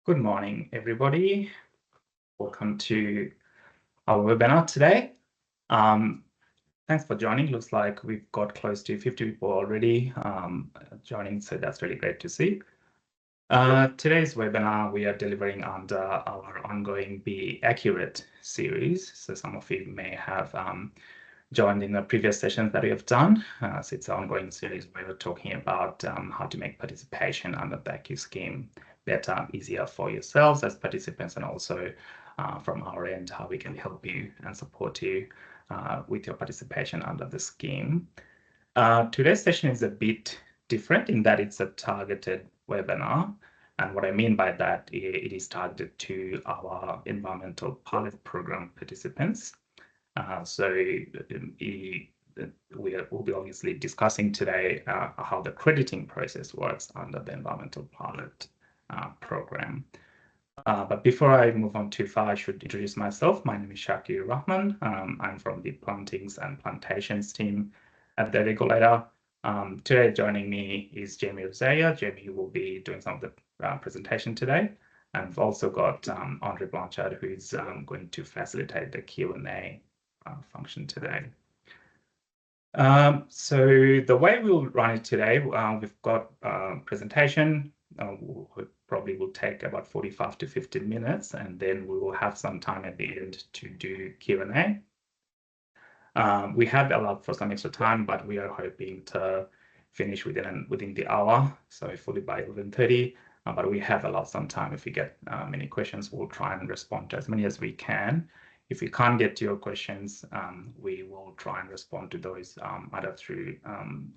Good morning, everybody. Welcome to our webinar today. Thanks for joining. Looks like we've got close to 50 people already joining, so that's really great to see. Today's webinar, we are delivering under our ongoing Be Accurate series. So some of you may have joined in the previous sessions that we have done. So it's an ongoing series where we're talking about how to make participation under the ACCU scheme better, easier for yourselves as participants, and also from our end, how we can help you and support you with your participation under the scheme. Today's session is a bit different in that it's a targeted webinar. And what I mean by that, it is targeted to our environmental pilot program participants. So we'll be obviously discussing today how the crediting process works under the environmental pilot program. But before I move on too far, I should introduce myself. My name is Shakir Rahman. I'm from the Plantings and Plantations team at the regulator. Today joining me is Jamie Rosaya. Jamie will be doing some of the presentation today. And we've also got Andre Blanchard, who is going to facilitate the Q&A function today. So the way we'll run it today, we've got a presentation. Probably will take about 45 to 50 minutes, and then we will have some time at the end to do Q&A. We have allowed for some extra time, but we are hoping to finish within the hour, so fully by 11:30. But we have allowed some time. If we get many questions, we'll try and respond to as many as we can. If we can't get to your questions, we will try and respond to those either through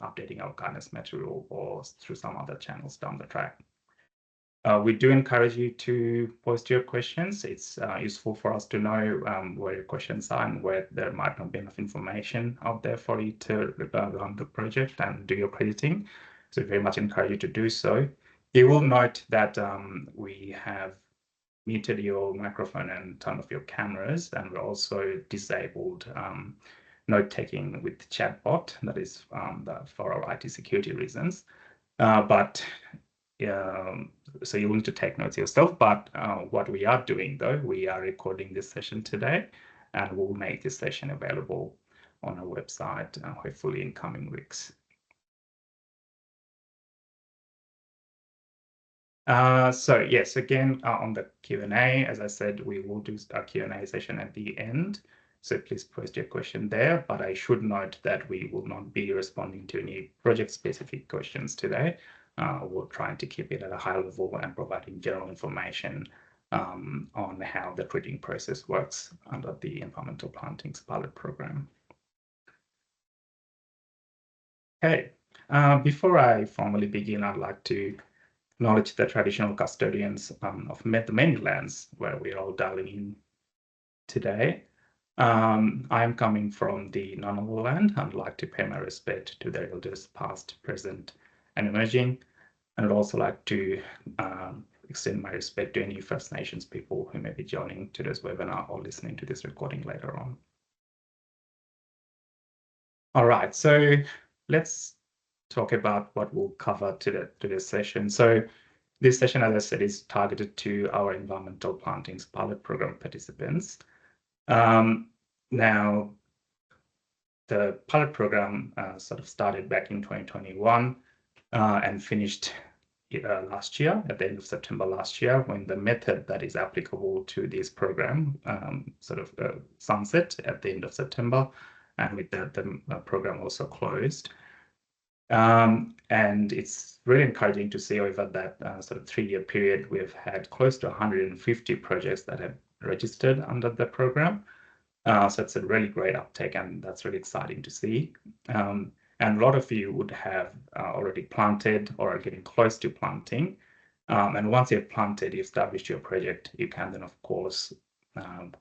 updating our guidance material or through some other channels down the track. We do encourage you to post your questions. It's useful for us to know where your questions are and where there might not be enough information out there for you to run the project and do your crediting. So we very much encourage you to do so. You will note that we have muted your microphone and turned off your cameras, and we're also disabled note-taking with chatbot. That is for our IT security reasons. So you will need to take notes yourself, but what we are doing though, we are recording this session today, and we'll make this session available on our website, hopefully in coming weeks. So yes, again, on the Q&A, as I said, we will do a Q&A session at the end. So please post your question there, but I should note that we will not be responding to any project-specific questions today. We're trying to keep it at a high level and providing general information on how the crediting process works under the Environmental Plantings Pilot Program. Okay, before I formally begin, I'd like to acknowledge the traditional custodians of the many lands where we're all dialing in today. I am coming from the Ngunnawal land. I'd like to pay my respect to their elders past, present, and emerging. And I'd also like to extend my respect to any First Nations people who may be joining today's webinar or listening to this recording later on. All right, so let's talk about what we'll cover today's session. So this session, as I said, is targeted to our Environmental Plantings Pilot Program participants. Now, the pilot program sort of started back in 2021 and finished last year, at the end of September last year, when the method that is applicable to this program sunset at the end of September, and with that, the program also closed. And it's really encouraging to see over that sort of 3-year period, we've had close to 150 projects that have registered under the program. So it's a really great uptake, and that's really exciting to see. And a lot of you would have already planted or are getting close to planting. And once you've planted, you established your project, you can then, of course,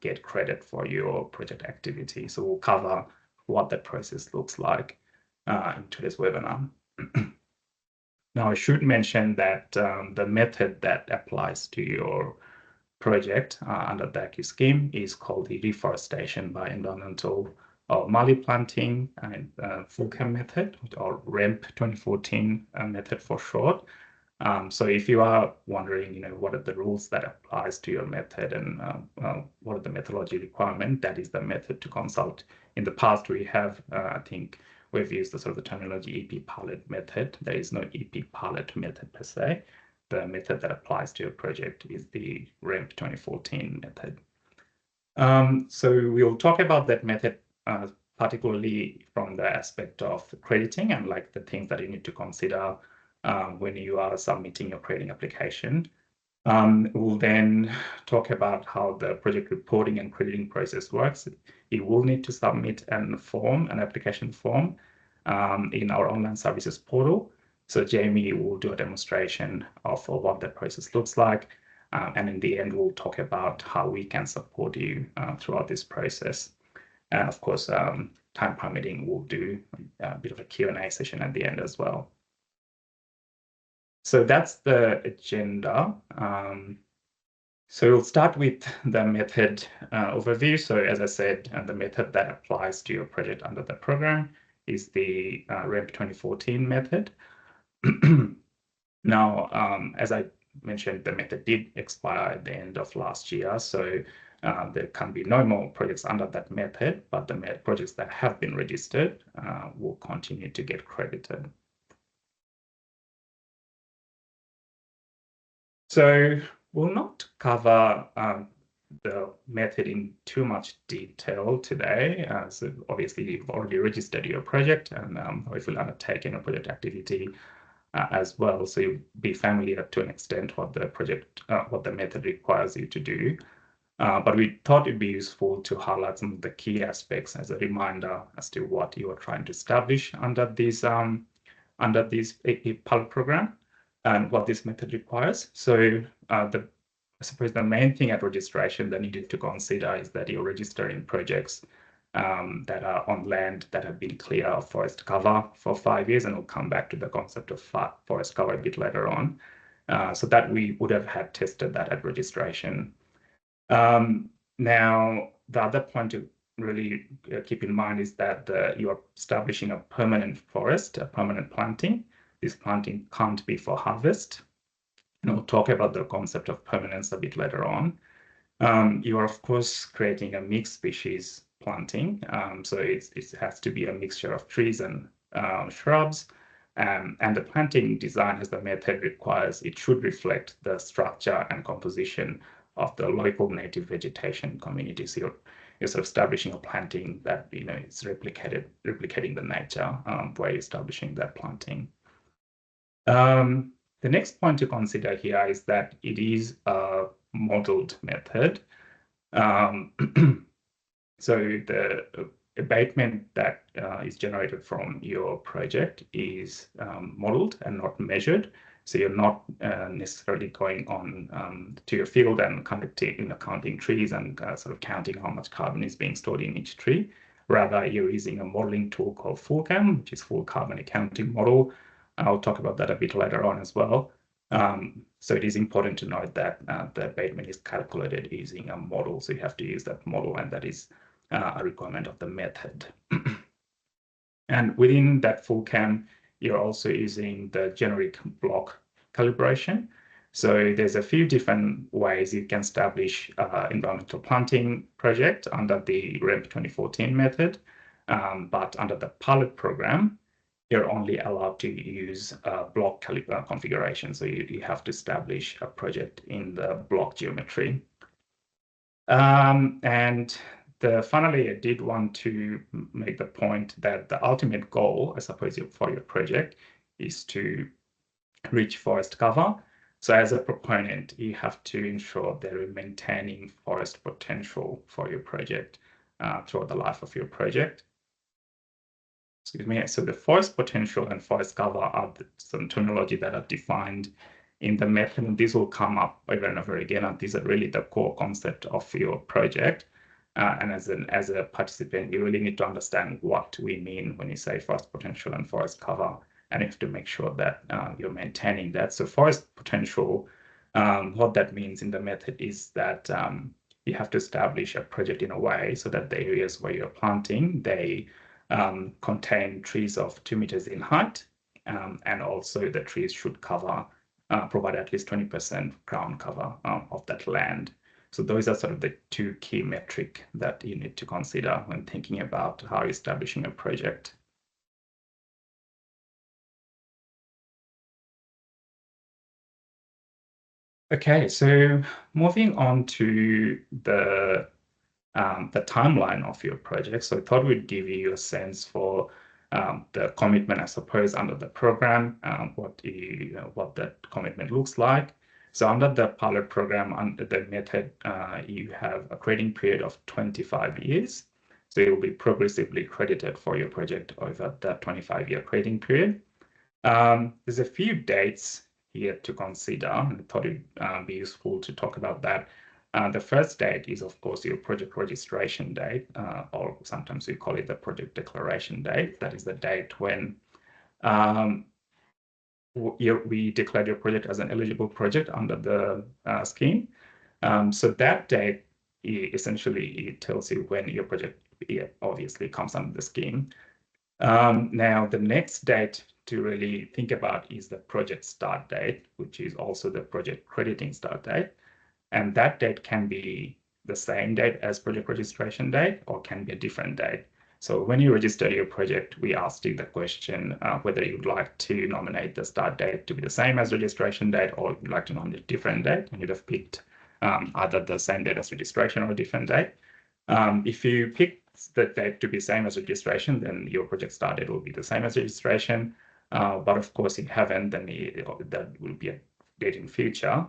get credit for your project activity. So we'll cover what that process looks like in today's webinar. Now, I should mention that the method that applies to your project under the ACCU scheme is called the Reforestation by Environmental or Mallee Planting and FULCAM method, or REMP 2014 method for short. So if you are wondering, what are the rules that applies to your method and what are the methodology requirement, that is the method to consult. In the past, we have, I think, we've used the sort of the terminology EP pilot method. There is no EP pilot method per se. The method that applies to your project is the REMP 2014 method. So we'll talk about that method particularly from the aspect of crediting and like the things that you need to consider when you are submitting your crediting application. We'll then talk about how the project reporting and crediting process works. You will need to submit an application form in our online services portal. So Jamie will do a demonstration of what that process looks like. And in the end, we'll talk about how we can support you throughout this process. And of course, time permitting, we'll do a bit of a Q&A session at the end as well. So that's the agenda. So we'll start with the method overview. So as I said, the method that applies to your project under the program is the REMP 2014 method. Now, as I mentioned, the method did expire at the end of last year. So there can be no more projects under that method, but the projects that have been registered will continue to get credited. So we'll not cover the method in too much detail today. So obviously you've already registered your project and if you'll undertake a project activity as well. So you'll be familiar to an extent what the method requires you to do. But we thought it'd be useful to highlight some of the key aspects as a reminder as to what you are trying to establish under this pilot program and what this method requires. So I suppose the main thing at registration that needed to consider is that you're registering projects that are on land that have been clear of forest cover for 5 years, and we'll come back to the concept of forest cover a bit later on. So that we would have had tested that at registration. Now, the other point to really keep in mind is that you are establishing a permanent forest, a permanent planting. This planting can't be for harvest. And we'll talk about the concept of permanence a bit later on. You are, of course, creating a mixed species planting. So it has to be a mixture of trees and shrubs. And the planting design, as the method requires, it should reflect the structure and composition of the local native vegetation community. So you're sort of establishing a planting that is replicating the nature where you're establishing that planting. The next point to consider here is that it is a modeled method. So the abatement that is generated from your project is modeled and not measured. So you're not necessarily going on to your field and counting trees and sort of counting how much carbon is being stored in each tree. Rather, you're using a modeling tool called FullCAM, which is Full Carbon Accounting Model. I'll talk about that a bit later on as well. So it is important to note that the abatement is calculated using a model. So you have to use that model, and that is a requirement of the method. And within that FullCAM, you're also using the generic block calibration. So there's a few different ways you can establish environmental planting project under the REMP 2014 method. But under the pilot program, you're only allowed to use block configuration. So you have to establish a project in the block geometry. And finally, I did want to make the point that the ultimate goal, I suppose, for your project is to reach forest cover. So as a proponent, you have to ensure that you're maintaining forest potential for your project throughout the life of your project. Excuse me. So the forest potential and forest cover are some terminology that are defined in the method, and these will come up over and over again, and these are really the core concept of your project. And as a participant, you really need to understand what we mean when you say forest potential and forest cover, and you have to make sure that you're maintaining that. So forest potential, what that means in the method is that you have to establish a project in a way so that the areas where you're planting, they contain trees of 2 meters in height, and also the trees should cover provide at least 20% ground cover of that land. So those are sort of the two key metrics that you need to consider when thinking about how establishing a project. Okay, so moving on to the timeline of your project. So I thought we'd give you a sense for the commitment, I suppose, under the program, what that commitment looks like. So under the pilot program, under the method, you have a crediting period of 25 years. So it will be progressively credited for your project over that 25-year crediting period. There's a few dates here to consider, and I thought it'd be useful to talk about that. The first date is, of course, your project registration date, or sometimes we call it the project declaration date. That is the date when we declared your project as an eligible project under the scheme. So that date essentially it tells you when your project obviously comes under the scheme. Now, the next date to really think about is the project start date, which is also the project crediting start date. And that date can be the same date as project registration date or can be a different date. So when you register your project, we asked you the question whether you'd like to nominate the start date to be the same as registration date or you'd like to nominate a different date, and you'd have picked either the same date as registration or a different date. If you pick the date to be same as registration, then your project start date will be the same as registration. But of course, if you haven't, then that will be a date in future.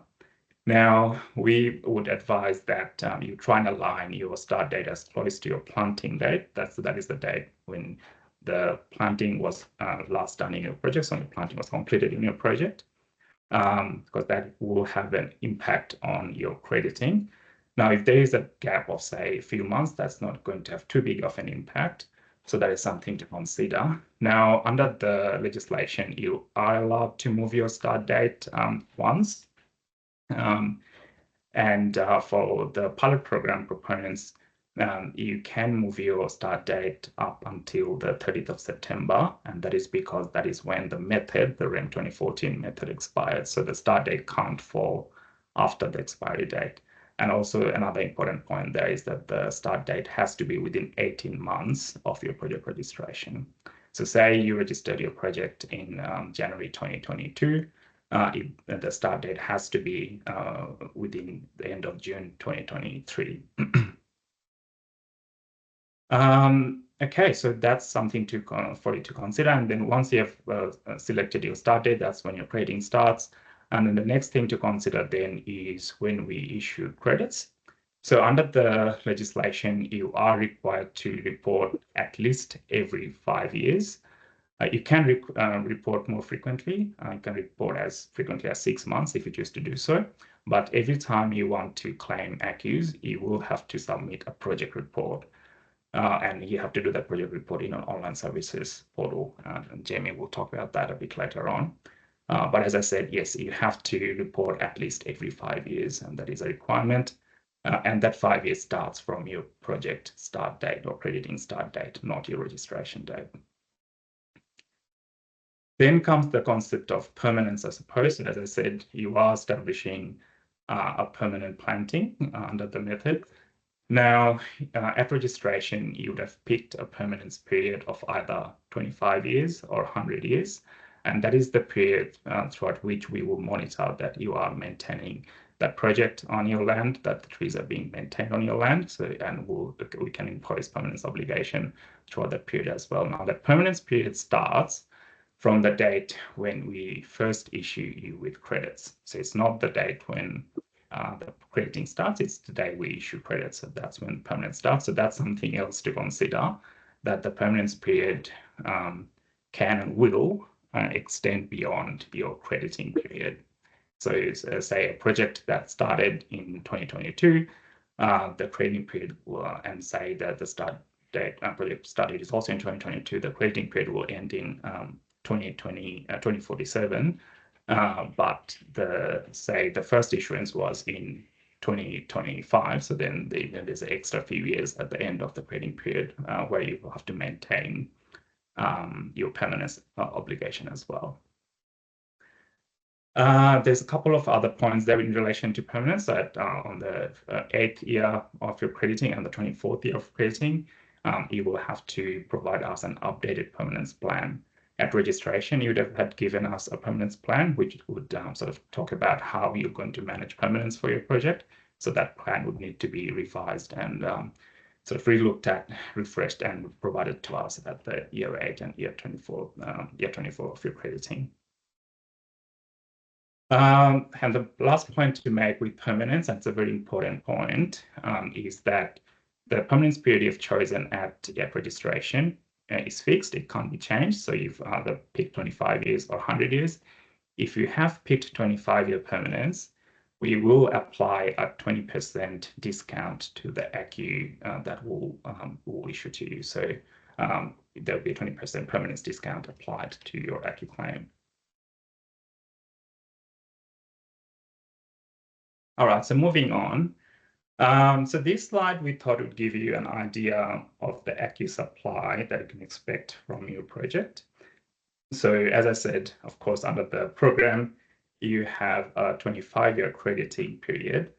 Now, we would advise that you try and align your start date as close to your planting date. That is the date when the planting was last done in your project, so the planting was completed in your project, because that will have an impact on your crediting. Now, if there is a gap of, say, a few months, that's not going to have too big of an impact. So that is something to consider. Now, under the legislation, you are allowed to move your start date once. For the pilot program proponents, you can move your start date up until the 30th of September, and that is because that is when the method, the REM 2014 method expired. So the start date can't fall after the expiry date. And also another important point there is that the start date has to be within 18 months of your project registration. So say you registered your project in January 2022, the start date has to be within the end of June 2023. Okay, so that's something for you to consider. And then once you have selected your start date, that's when your crediting starts. And then the next thing to consider then is when we issue credits. So under the legislation, you are required to report at least every 5 years. You can report more frequently. You can report as frequently as 6 months if you choose to do so. But every time you want to claim accuse, you will have to submit a project report. And you have to do that project report in an online services portal. And Jamie will talk about that a bit later on. But as I said, yes, you have to report at least every 5 years, and that is a requirement. And that 5 years starts from your project start date or crediting start date, not your registration date. Then comes the concept of permanence, I suppose. And as I said, you are establishing a permanent planting under the method. Now, at registration, you would have picked a permanence period of either 25 years or 100 years. And that is the period throughout which we will monitor that you are maintaining that project on your land, that the trees are being maintained on your land. So, and we can impose permanence obligation throughout that period as well. Now, that permanence period starts from the date when we first issue you with credits. So it's not the date when the crediting starts, it's the day we issue credits. So that's when permanence starts. So that's something else to consider, that the permanence period can and will extend beyond your crediting period. So say a project that started in 2022, the crediting period will, and say that the start date project started is also in 2022, the crediting period will end in 2047, but the first issuance was in 2025, so then there's an extra few years at the end of the crediting period where you have to maintain your permanence obligation as well. There's a couple of other points there in relation to permanence that on the 8th year of your crediting and the 24th year of crediting, you will have to provide us an updated permanence plan. At registration, you would have had given us a permanence plan, which would sort of talk about how you're going to manage permanence for your project. So that plan would need to be revised and sort of re-looked at, refreshed, and provided to us at the year 8 and year 24 of your crediting. And the last point to make with permanence, and it's a very important point, is that the permanence period you've chosen at registration is fixed. It can't be changed. So you've either picked 25 years or 100 years. If you have picked 25-year permanence, we will apply a 20% discount to the ACCU that will issue to you. So there'll be a 20% permanence discount applied to your ACCU claim. All right, so moving on. So this slide we thought would give you an idea of the ACCU supply that you can expect from your project. So as I said, of course, under the program, you have a 25-year crediting period,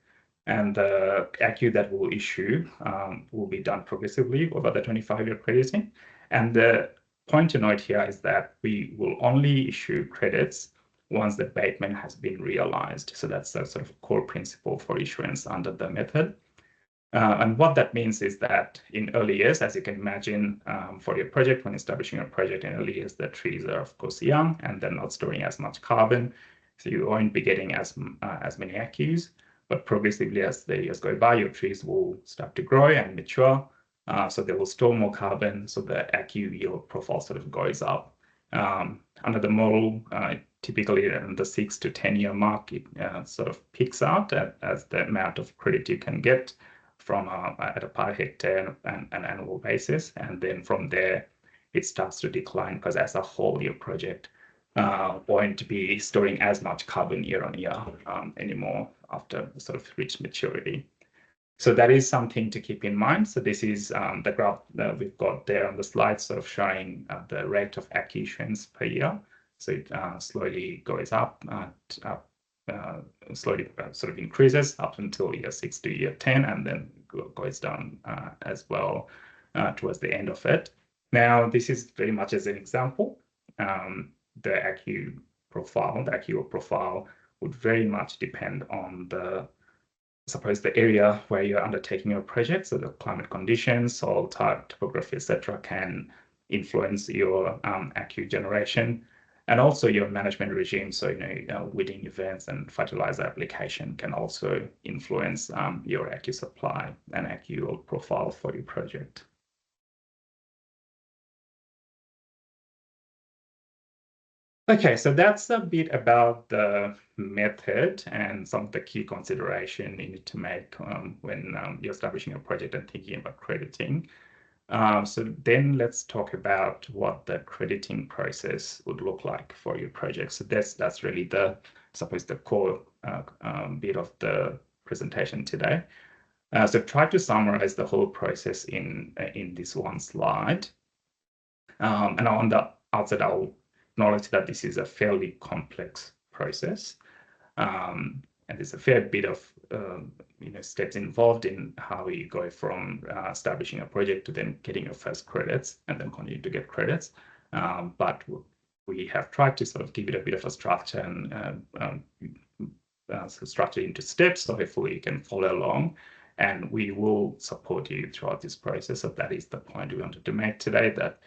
and the ACCU that will issue will be done progressively over the 25-year crediting. And the point to note here is that we will only issue credits once the abatement has been realized. So that's a sort of core principle for issuance under the method. And what that means is that in early years, as you can imagine, for your project, when establishing a project in early years, the trees are of course young and they're not storing as much carbon. So you won't be getting as many ACCUs, but progressively as the years go by, your trees will start to grow and mature. So they will store more carbon. So the ACCU yield profile sort of goes up. Under the model, typically in the 6 to 10 year mark, it sort of peaks out as the amount of credit you can get from at a per hectare and an annual basis. And then from there, it starts to decline because as a whole, your project won't be storing as much carbon year on year anymore after sort of reach maturity. So that is something to keep in mind. So this is the graph that we've got there on the slide, sort of showing the rate of ACCU issuance per year. So it slowly goes up, slowly sort of increases up until year 6 to year 10, and then goes down as well towards the end of it. Now, this is very much as an example. The ACCU profile, the ACCU profile would very much depend on the area where you're undertaking your project. So the climate conditions, soil type, topography, etc., can influence your ACCU generation, and also your management regime. So weeding events and fertilizer application can also influence your ACCU supply and ACCU profile for your project. Okay, so that's a bit about the method and some of the key consideration you need to make when you're establishing a project and thinking about crediting. So then let's talk about what the crediting process would look like for your project. So that's really the core bit of the presentation today. So try to summarize the whole process in this one slide. And on the outset, I'll acknowledge that this is a fairly complex process, and there's a fair bit of steps involved in how you go from establishing a project to then getting your first credits and then continue to get credits. But we have tried to sort of give it a bit of a structure and structure into steps, so hopefully you can follow along. And we will support you throughout this process. So that is the point we wanted to make today, that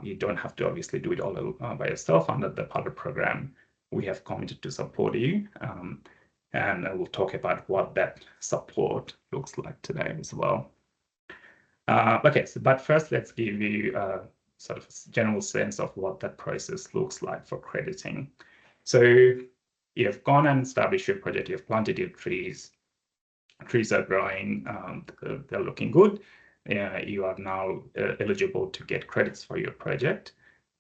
you don't have to obviously do it all by yourself. Under the pilot program, we have committed to support you. And we'll talk about what that support looks like today as well. Okay, but first let's give you a sort of general sense of what that process looks like for crediting. So you've gone and established your project, you've planted your trees are growing, they're looking good. You are now eligible to get credits for your project.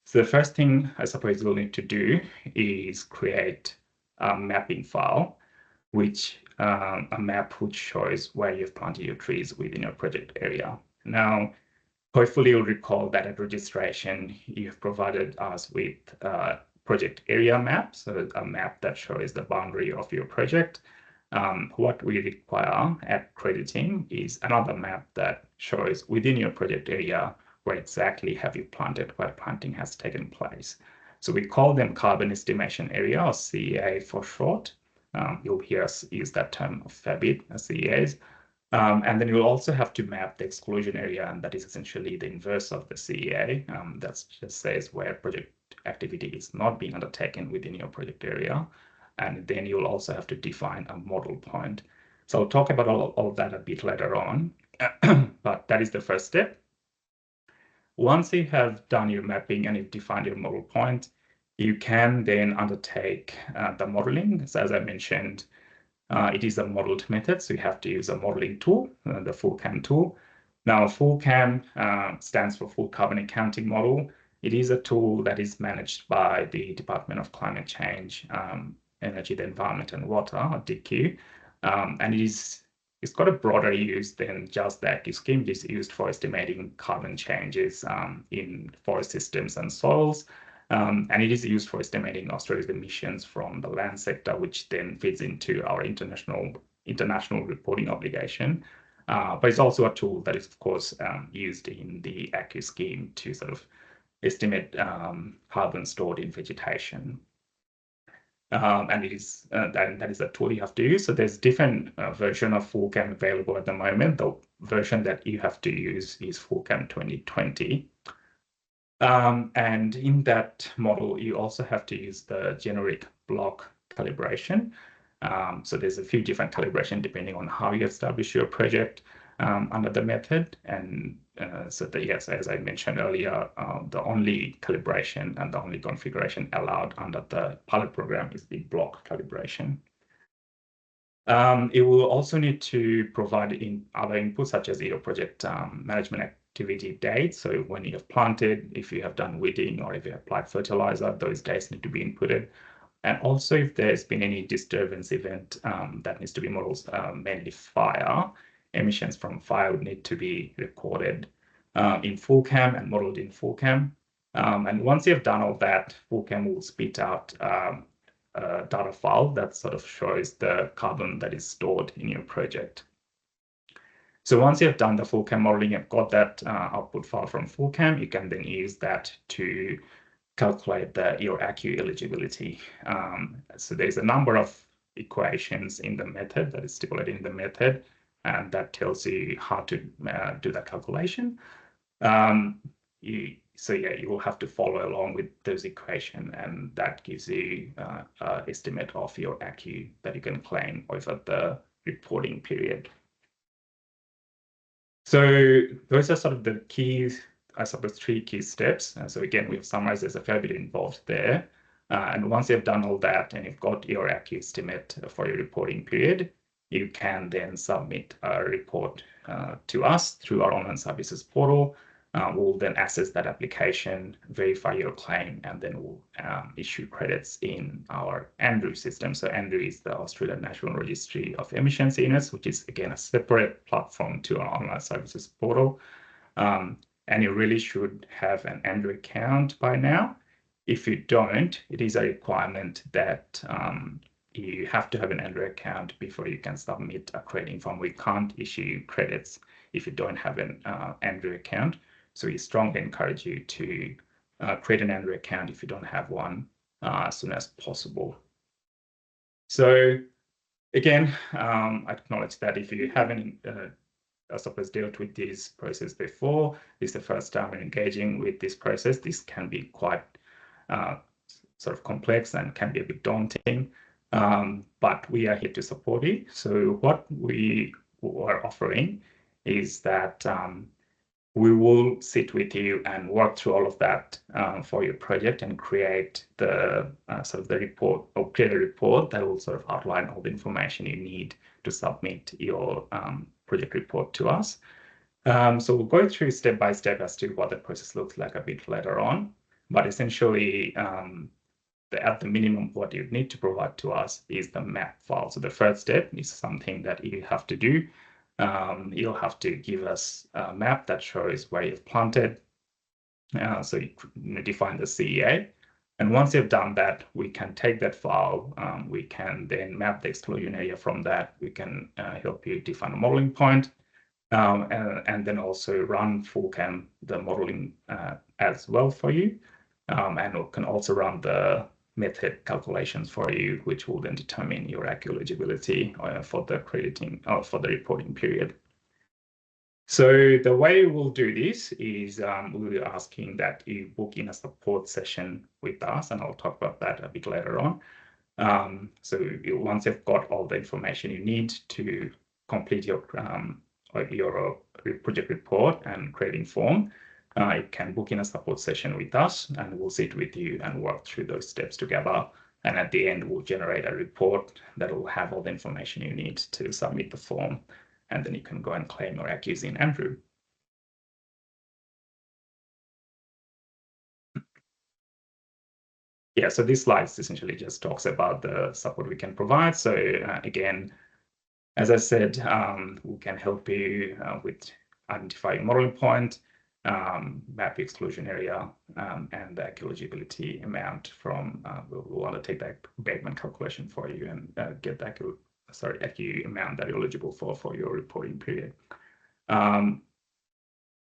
So the first thing I suppose you'll need to do is create a mapping file, a map which shows where you've planted your trees within your project area. Now, hopefully you'll recall that at registration, you've provided us with project area map, so a map that shows the boundary of your project. What we require at crediting is another map that shows within your project area where exactly have you planted, where planting has taken place. So we call them carbon estimation area, or CEA for short. You'll hear us use that term a fair bit, CEAs. And then you'll also have to map the exclusion area, and that is essentially the inverse of the CEA. That just says where project activity is not being undertaken within your project area. And then you'll also have to define a model point. So I'll talk about all of that a bit later on, but that is the first step. Once you have done your mapping and you've defined your model point, you can then undertake the modeling. So as I mentioned, it is a modeled method, so you have to use a modeling tool, the FullCAM tool. Now, FullCAM stands for Full Carbon Accounting Model. It is a tool that is managed by the Department of Climate Change, Energy, the Environment and Water, or DECU, and it's got a broader use than just the ACCU scheme. It is used for estimating carbon changes in forest systems and soils. And it is used for estimating Australia's emissions from the land sector, which then feeds into our international reporting obligation. But it's also a tool that is, of course, used in the ACCU scheme to sort of estimate carbon stored in vegetation. And it is that is a tool you have to use. So there's different version of FullCAM available at the moment. The version that you have to use is FullCAM 2020. And in that model, you also have to use the generic block calibration. So there's a few different calibration depending on how you establish your project under the method. And yes, as I mentioned earlier, the only calibration and the only configuration allowed under the pilot program is the block calibration. It will also need to provide in other inputs such as your project management activity dates. So when you have planted, if you have done weeding, or if you applied fertilizer, those dates need to be inputted. And also if there's been any disturbance event that needs to be modeled, mainly fire, emissions from fire would need to be recorded in FullCAM and modeled in FullCAM. And once you've done all that, FullCAM will spit out a data file that sort of shows the carbon that is stored in your project. So once you've done the FullCAM modeling and got that output file from FullCAM, you can then use that to calculate your ACCU eligibility. So there's a number of equations in the method that is stipulated in the method, and that tells you how to do that calculation. You will have to follow along with those equations, and that gives you an estimate of your ACCU that you can claim over the reporting period. So those are sort of the keys, I suppose, 3 key steps. So again, we've summarized there's a fair bit involved there. And once you've done all that and you've got your ACCU estimate for your reporting period, you can then submit a report to us through our online services portal. We'll then assess that application, verify your claim, and then we'll issue credits in our ANDREW system. So ANDREW is the Australian National Registry of Emissions Units, which is, again, a separate platform to our online services portal. And you really should have an ANDREW account by now. If you don't, it is a requirement that you have to have an ANDREW account before you can submit a crediting form. We can't issue credits if you don't have an ANDREW account. So we strongly encourage you to create an ANDREW account if you don't have one as soon as possible. So again, I acknowledge that if you haven't, I suppose, dealt with this process before, this is the first time you're engaging with this process. This can be quite sort of complex and can be a bit daunting, but we are here to support you. So what we are offering is that we will sit with you and work through all of that for your project and create the sort of the report, or create a report that will sort of outline all the information you need to submit your project report to us. So we'll go through step by step as to what the process looks like a bit later on. But essentially, at the minimum, what you need to provide to us is the map file. So the first step is something that you have to do. You'll have to give us a map that shows where you've planted. So you define the CEA. And once you've done that, we can take that file. We can then map the exclusion area from that. We can help you define a modeling point, and then also run FullCAM, the modeling as well for you. And we can also run the method calculations for you, which will then determine your ACCU eligibility for the crediting or for the reporting period. So the way we'll do this is we'll be asking that you book in a support session with us, and I'll talk about that a bit later on. So once you've got all the information you need to complete your project report and creating form, you can book in a support session with us, and we'll sit with you and work through those steps together. And at the end, we'll generate a report that will have all the information you need to submit the form. And then you can go and claim your ACCUs in Andrew. Yeah, so this slide essentially just talks about the support we can provide. So again, as I said, we can help you with identifying modeling point, map exclusion area, and the eligibility amount from, we'll undertake that Bateman calculation for you and get the ACCU amount that you're eligible for your reporting period.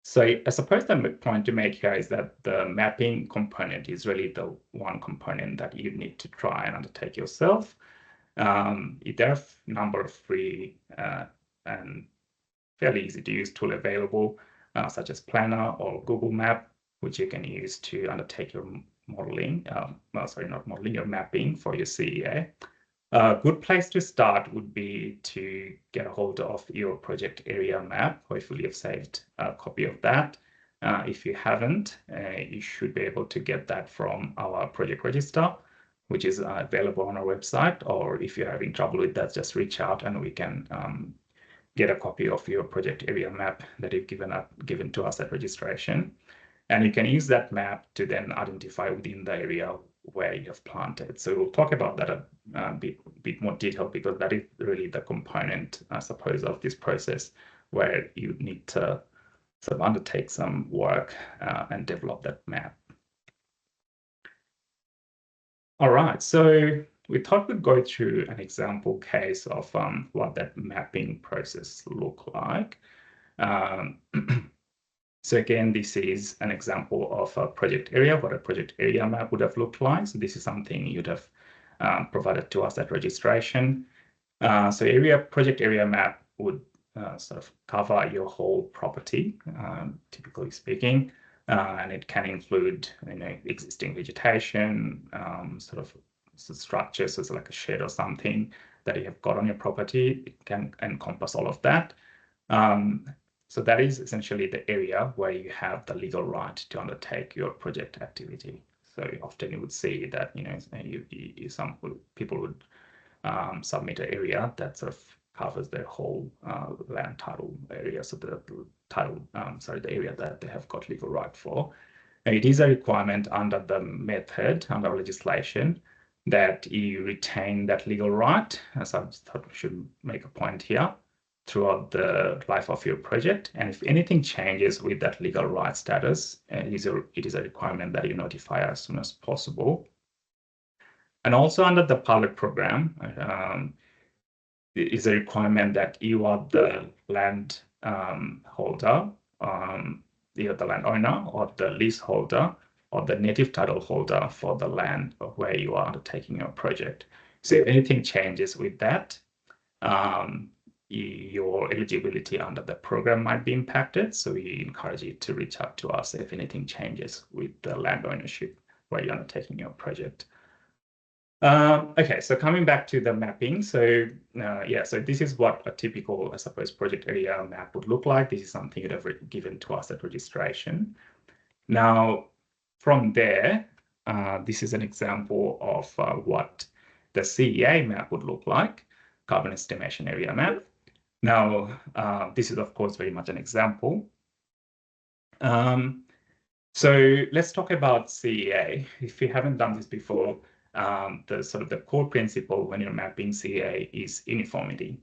So I suppose the point to make here is that the mapping component is really the one component that you need to try and undertake yourself. There are a number of free and fairly easy to use tool available, such as Planner or Google Map, which you can use to undertake your modeling, your mapping for your CEA. A good place to start would be to get a hold of your project area map. Hopefully you've saved a copy of that. If you haven't, you should be able to get that from our project register, which is available on our website. Or if you're having trouble with that, just reach out and we can get a copy of your project area map that you've given to us at registration. And you can use that map to then identify within the area where you have planted. So we'll talk about that a bit more detail, because that is really the component, I suppose, of this process where you need to sort of undertake some work and develop that map. All right, so we thought we'd go through an example case of what that mapping process look like. So again, this is an example of a project area, what a project area map would have looked like. So this is something you'd have provided to us at registration. So project area map would sort of cover your whole property, typically speaking, and it can include existing vegetation, sort of structures, so it's like a shed or something that you have got on your property. It can encompass all of that. So that is essentially the area where you have the legal right to undertake your project activity. So often you would see that some people would submit an area that sort of covers their whole land title area. So the area that they have got legal right for. And it is a requirement under the method, under legislation, that you retain that legal right. So I just thought we should make a point here throughout the life of your project. And if anything changes with that legal right status, it is a requirement that you notify as soon as possible. And also under the pilot program, it is a requirement that you are the land holder, you're the landowner or the leaseholder or the native title holder for the land where you are undertaking your project. So if anything changes with that, your eligibility under the program might be impacted. So we encourage you to reach out to us if anything changes with the land ownership where you're undertaking your project. Okay, so coming back to the mapping. So so this is what a typical, I suppose, project area map would look like. This is something you'd have given to us at registration. Now, from there, this is an example of what the CEA map would look like, carbon estimation area map. Now, this is, of course, very much an example. So let's talk about CEA. If you haven't done this before, the core principle when you're mapping CEA is uniformity.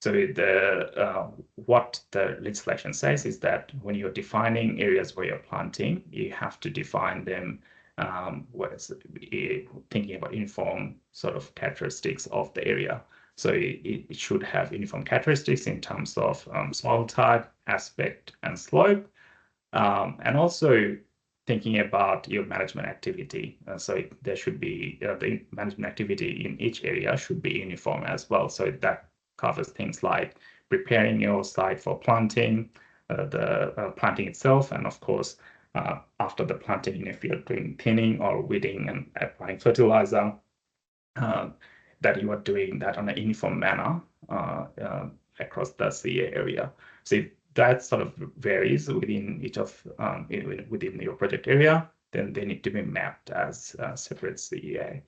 So what the legislation says is that when you're defining areas where you're planting, you have to define them whereas thinking about uniform sort of characteristics of the area. So it should have uniform characteristics in terms of soil type, aspect, and slope, and also thinking about your management activity. So there should be the management activity in each area should be uniform as well. So that covers things like preparing your site for planting, the planting itself, and of course, after the planting, if you're doing thinning or weeding and applying fertilizer, that you are doing that on a uniform manner across the CA area. So if that sort of varies within each of within your project area, then they need to be mapped as separate CEA.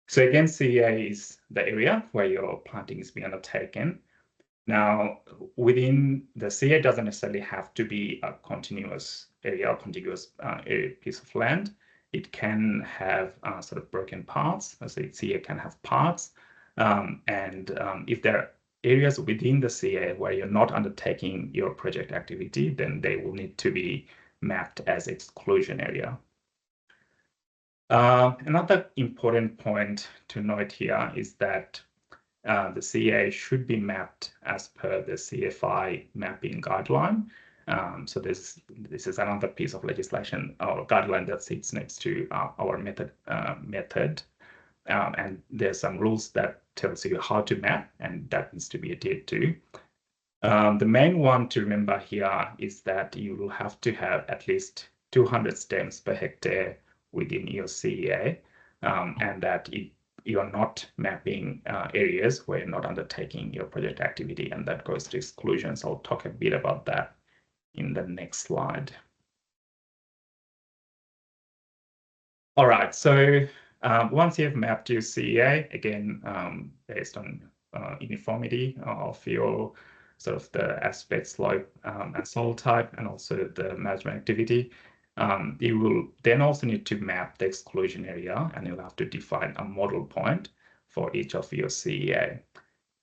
So again, CEA is the area where your planting is being undertaken. Now, within the CA doesn't necessarily have to be a continuous area or contiguous piece of land. It can have sort of broken parts. So CA can have parts. If there are areas within the CA where you're not undertaking your project activity, then they will need to be mapped as exclusion area. Another important point to note here is that the CA should be mapped as per the CFI mapping guideline. So this is another piece of legislation or guideline that sits next to our method. And there's some rules that tells you how to map, and that needs to be adhered to. The main one to remember here is that you will have to have at least 200 stems per hectare within your CEA, and that you are not mapping areas where you're not undertaking your project activity, and that goes to exclusion. So I'll talk a bit about that in the next slide. All right, so once you've mapped your CEA, again, based on uniformity of your sort of the aspect, slope, and soil type, and also the management activity, you will then also need to map the exclusion area, and you'll have to define a model point for each of your CEA.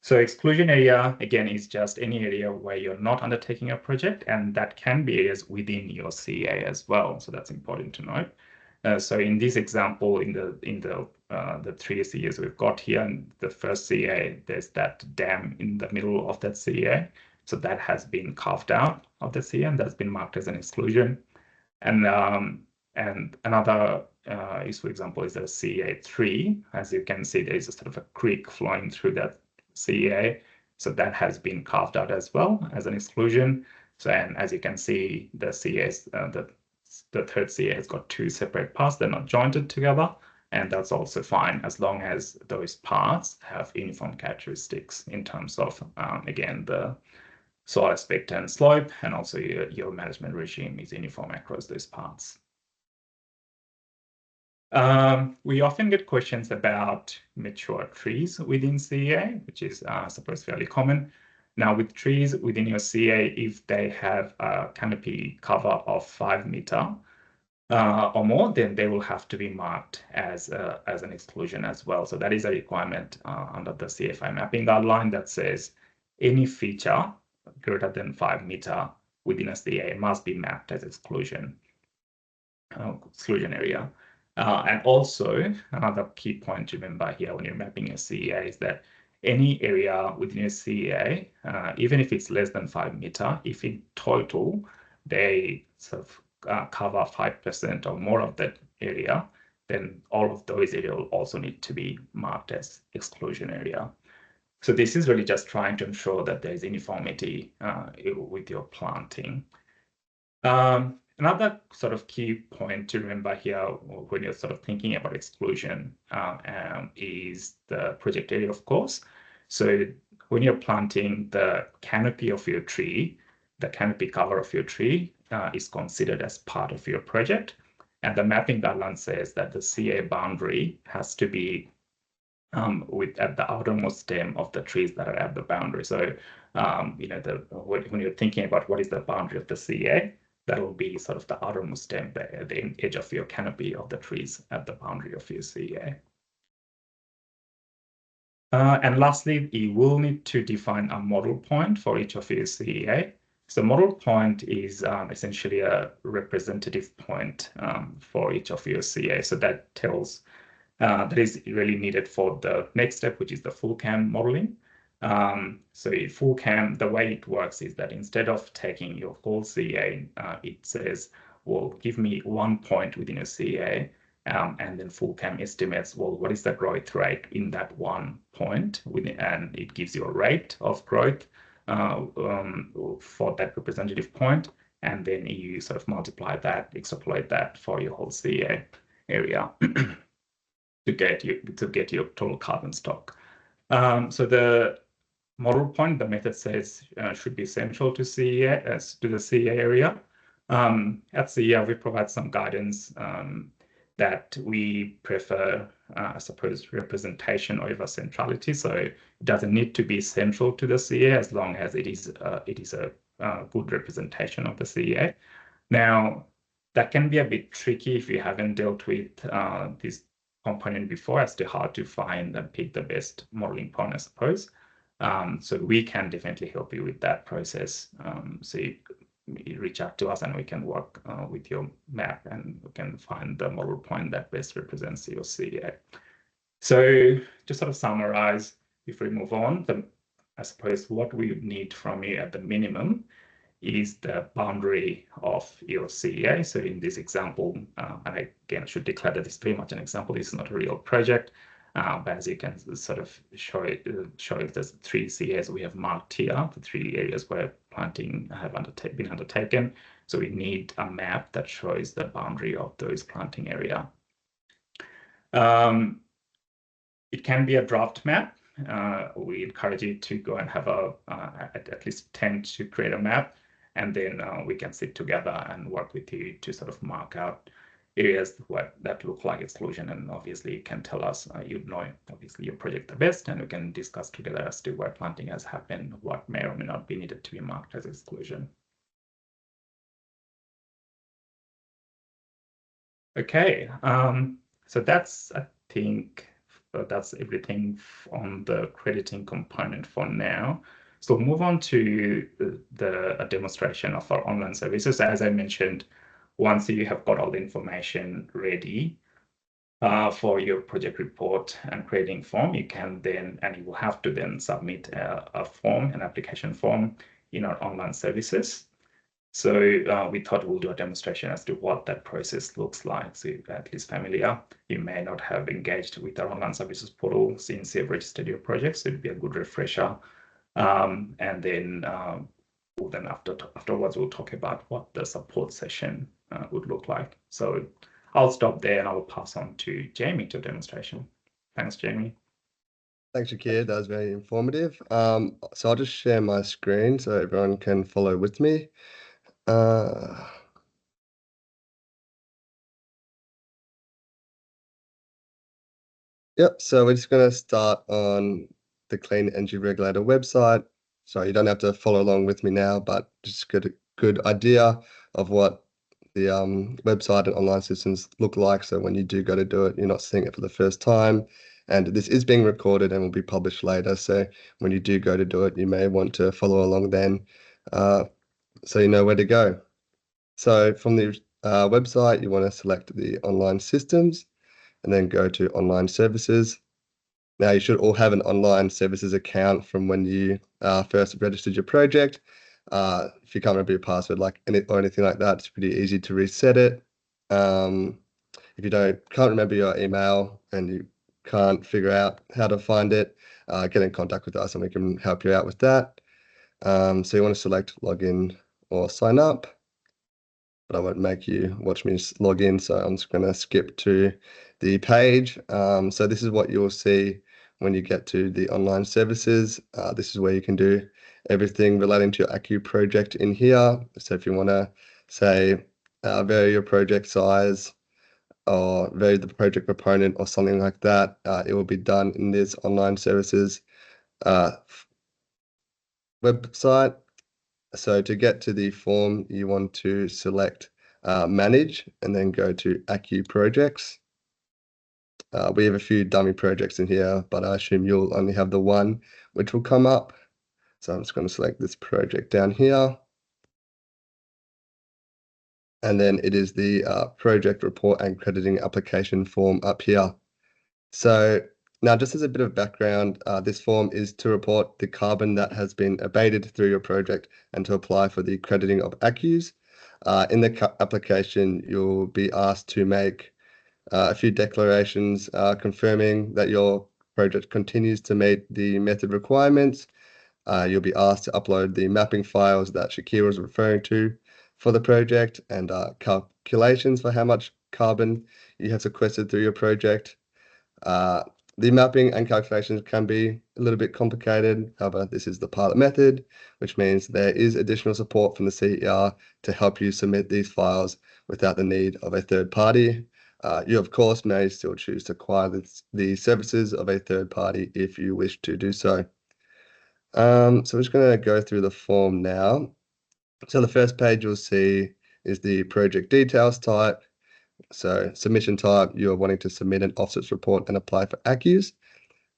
So exclusion area, again, is just any area where you're not undertaking a project, and that can be areas within your CEA as well. So that's important to note. So in this example, in the 3 CEAs we've got here, in the first CEA, there's that dam in the middle of that CEA. So that has been carved out of the CEA, and that's been marked as an exclusion. And another is, for example, is a CEA3. As you can see, there is a sort of a creek flowing through that CEA. So that has been carved out as well as an exclusion. So, and as you can see, the CEAs, the third CEA has got 2 separate parts. They're not jointed together. And that's also fine as long as those parts have uniform characteristics in terms of, again, the soil aspect and slope, and also your management regime is uniform across those parts. We often get questions about mature trees within CEA, which is, I suppose, fairly common. Now, with trees within your CEA, if they have a canopy cover of 5 meters or more, then they will have to be marked as an exclusion as well. So that is a requirement under the CFI mapping guideline that says any feature greater than 5 meters within a CEA must be mapped as exclusion area. And also, another key point to remember here when you're mapping a CEA is that any area within a CEA, even if it's less than 5 meters, if in total they sort of cover 5% or more of that area, then all of those areas will also need to be marked as exclusion area. So this is really just trying to ensure that there is uniformity with your planting. Another sort of key point to remember here when you're sort of thinking about exclusion is the project area, of course. So when you're planting, the canopy of your tree, the canopy cover of your tree is considered as part of your project. And the mapping guideline says that the CA boundary has to be at the outermost stem of the trees that are at the boundary. So, when you're thinking about what is the boundary of the CA, that will be sort of the outermost stem, the edge of your canopy of the trees at the boundary of your CA. And lastly, you will need to define a model point for each of your CEA. So model point is essentially a representative point for each of your CA. So that tells that is really needed for the next step, which is the full CAM modeling. So in full CAM, the way it works is that instead of taking your whole CA, it says, well, give me 1 point within a CA, and then full CAM estimates, well, what is the growth rate in that 1 point within, and it gives you a rate of growth for that representative point, and then you sort of multiply that, extrapolate that for your whole CA area to get your total carbon stock. So the model point, the method says should be central to CA as to the CA area. At CA, we provide some guidance that we prefer, I suppose, representation over centrality. So it doesn't need to be central to the CA as long as it is a good representation of the CA. Now, that can be a bit tricky if you haven't dealt with this component before as to how to find and pick the best modeling point, I suppose. So we can definitely help you with that process. So you reach out to us and we can work with your map and we can find the model point that best represents your CA. So to sort of summarize, if we move on, I suppose what we need from you at the minimum is the boundary of your CA. So in this example, and again, I should declare that this is very much an example. This is not a real project, but as you can sort of show it, there's 3 CAs we have marked here, the 3 areas where planting have been undertaken. So we need a map that shows the boundary of those planting area. It can be a draft map. We encourage you to go and have at least attempt to create a map, and then we can sit together and work with you to sort of mark out areas that look like exclusion. And obviously you can tell us, you know, obviously your project the best, and we can discuss together as to where planting has happened, what may or may not be needed to be marked as exclusion. Okay, so that's, I think, that's everything on the crediting component for now. So we'll move on to a demonstration of our online services. As I mentioned, once you have got all the information ready for your project report and creating form, you can then, and you will have to then submit a form, an application form in our online services. So we thought we'll do a demonstration as to what that process looks like. So you're at least familiar. You may not have engaged with our online services portal since you've registered your project, so it'd be a good refresher. And then afterwards, we'll talk about what the support session would look like. So I'll stop there and I'll pass on to Jamie to demonstration. Thanks, Jamie. Thanks, Shakir. That was very informative. So I'll just share my screen so everyone can follow with me. Yep, so we're just going to start on the Clean Energy Regulator website. So you don't have to follow along with me now, but just get a good idea of what the website and online systems look like. So when you do go to do it, you're not seeing it for the first time. And this is being recorded and will be published later. So when you do go to do it, you may want to follow along then so you know where to go. So from the website, you want to select the online systems and then go to online services. Now you should all have an online services account from when you first registered your project. If you can't remember your password or anything like that, it's pretty easy to reset it. If you can't remember your email and you can't figure out how to find it, get in contact with us and we can help you out with that. So you want to select login or sign up, but I won't make you watch me log in. So I'm just going to skip to the page. So this is what you'll see when you get to the online services. This is where you can do everything relating to your ACCU project in here. So if you want to say vary your project size or vary the project proponent or something like that, it will be done in this online services website. So to get to the form, you want to select manage and then go to ACCU projects. We have a few dummy projects in here, but I assume you'll only have the one which will come up. So I'm just going to select this project down here. And then it is the project report and crediting application form up here. So now, just as a bit of background, this form is to report the carbon that has been abated through your project and to apply for the crediting of ACCUs. In the application, you'll be asked to make a few declarations confirming that your project continues to meet the method requirements. You'll be asked to upload the mapping files that Shakira was referring to for the project and calculations for how much carbon you have sequestered through your project. Uh, the mapping and calculations can be a little bit complicated. However, this is the pilot method, which means there is additional support from the CER to help you submit these files without the need of a third party. You, of course, may still choose to acquire the services of a third party if you wish to do so. So I'm just going to go through the form now. So the first page you'll see is the project details type. So submission type, you're wanting to submit an offsets report and apply for ACCUs.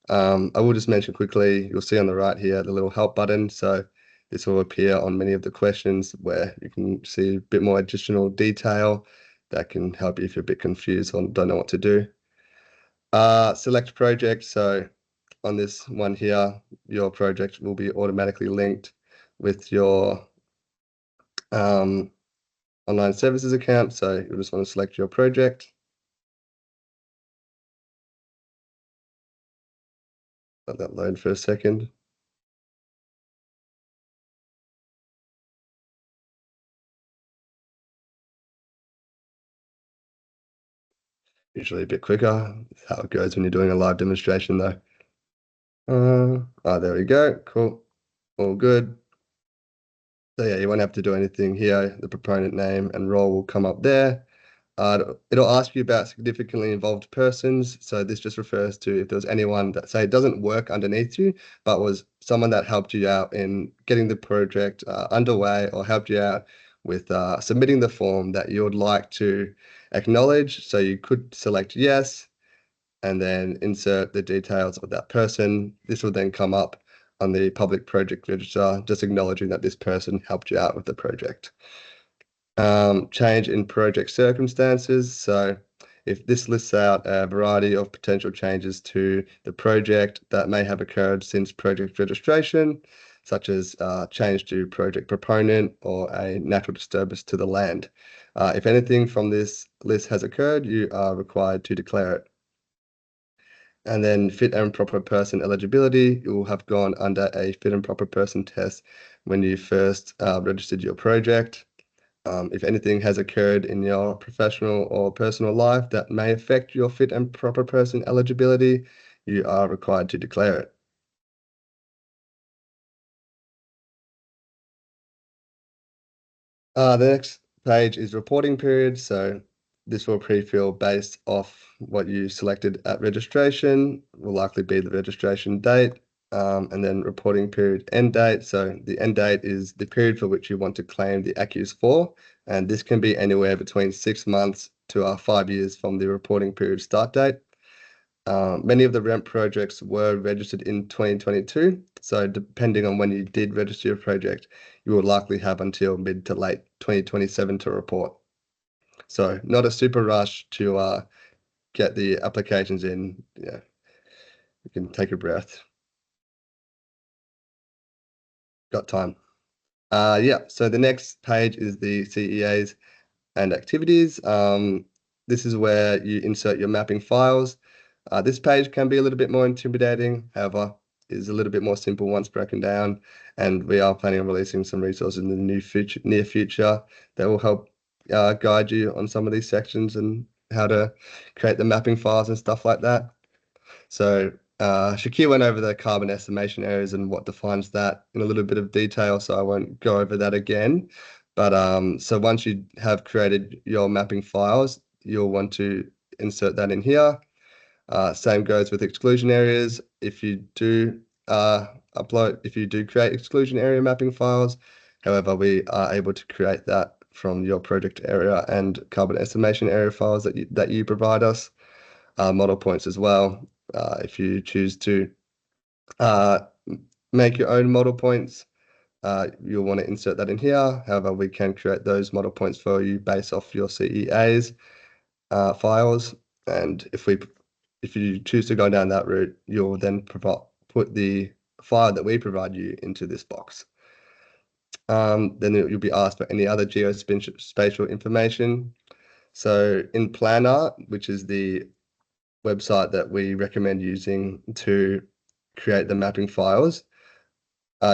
I will just mention quickly, you'll see on the right here, the little help button. So this will appear on many of the questions where you can see a bit more additional detail that can help you if you're a bit confused or don't know what to do. Select project. So on this one here, your project will be automatically linked with your online services account. So you'll just want to select your project. Let that load for a second. Usually a bit quicker. That's how it goes when you're doing a live demonstration though. There we go. Cool. All good. So yeah, you won't have to do anything here. The proponent name and role will come up there. It'll ask you about significantly involved persons. So this just refers to if there was anyone that, say, doesn't work underneath you, but was someone that helped you out in getting the project underway or helped you out with submitting the form that you would like to acknowledge. So you could select yes, and then insert the details of that person. This will then come up on the public project register, just acknowledging that this person helped you out with the project. Change in project circumstances. So if this lists out a variety of potential changes to the project that may have occurred since project registration, such as change to project proponent or a natural disturbance to the land. If anything from this list has occurred, you are required to declare it. And then fit and proper person eligibility, you will have gone under a fit and proper person test when you first registered your project. If anything has occurred in your professional or personal life that may affect your fit and proper person eligibility, you are required to declare it. The next page is reporting period. So this will pre-fill based off what you selected at registration, will likely be the registration date, and then reporting period end date. So the end date is the period for which you want to claim the ACCUs for, and this can be anywhere between 6 months to 5 years from the reporting period start date. Many of the REMP projects were registered in 2022, so depending on when you did register your project, you will likely have until mid to late 2027 to report. So not a super rush to get the applications in. Yeah, you can take a breath. Got time. Yeah, so the next page is the CEAs and activities. This is where you insert your mapping files. This page can be a little bit more intimidating, however, is a little bit more simple once broken down, and we are planning on releasing some resources in the near future that will help guide you on some of these sections and how to create the mapping files and stuff like that. So Shakir went over the carbon estimation areas and what defines that in a little bit of detail, so I won't go over that again. But so once you have created your mapping files, you'll want to insert that in here. Same goes with exclusion areas. If you do create exclusion area mapping files, however, we are able to create that from your project area and carbon estimation area files that you provide us. Model points as well. If you choose to make your own model points, you'll want to insert that in here. However, we can create those model points for you based off your CEAs files. And if you choose to go down that route, you'll then put the file that we provide you into this box. Then you'll be asked for any other geospatial information. So in Planner, which is the website that we recommend using to create the mapping files,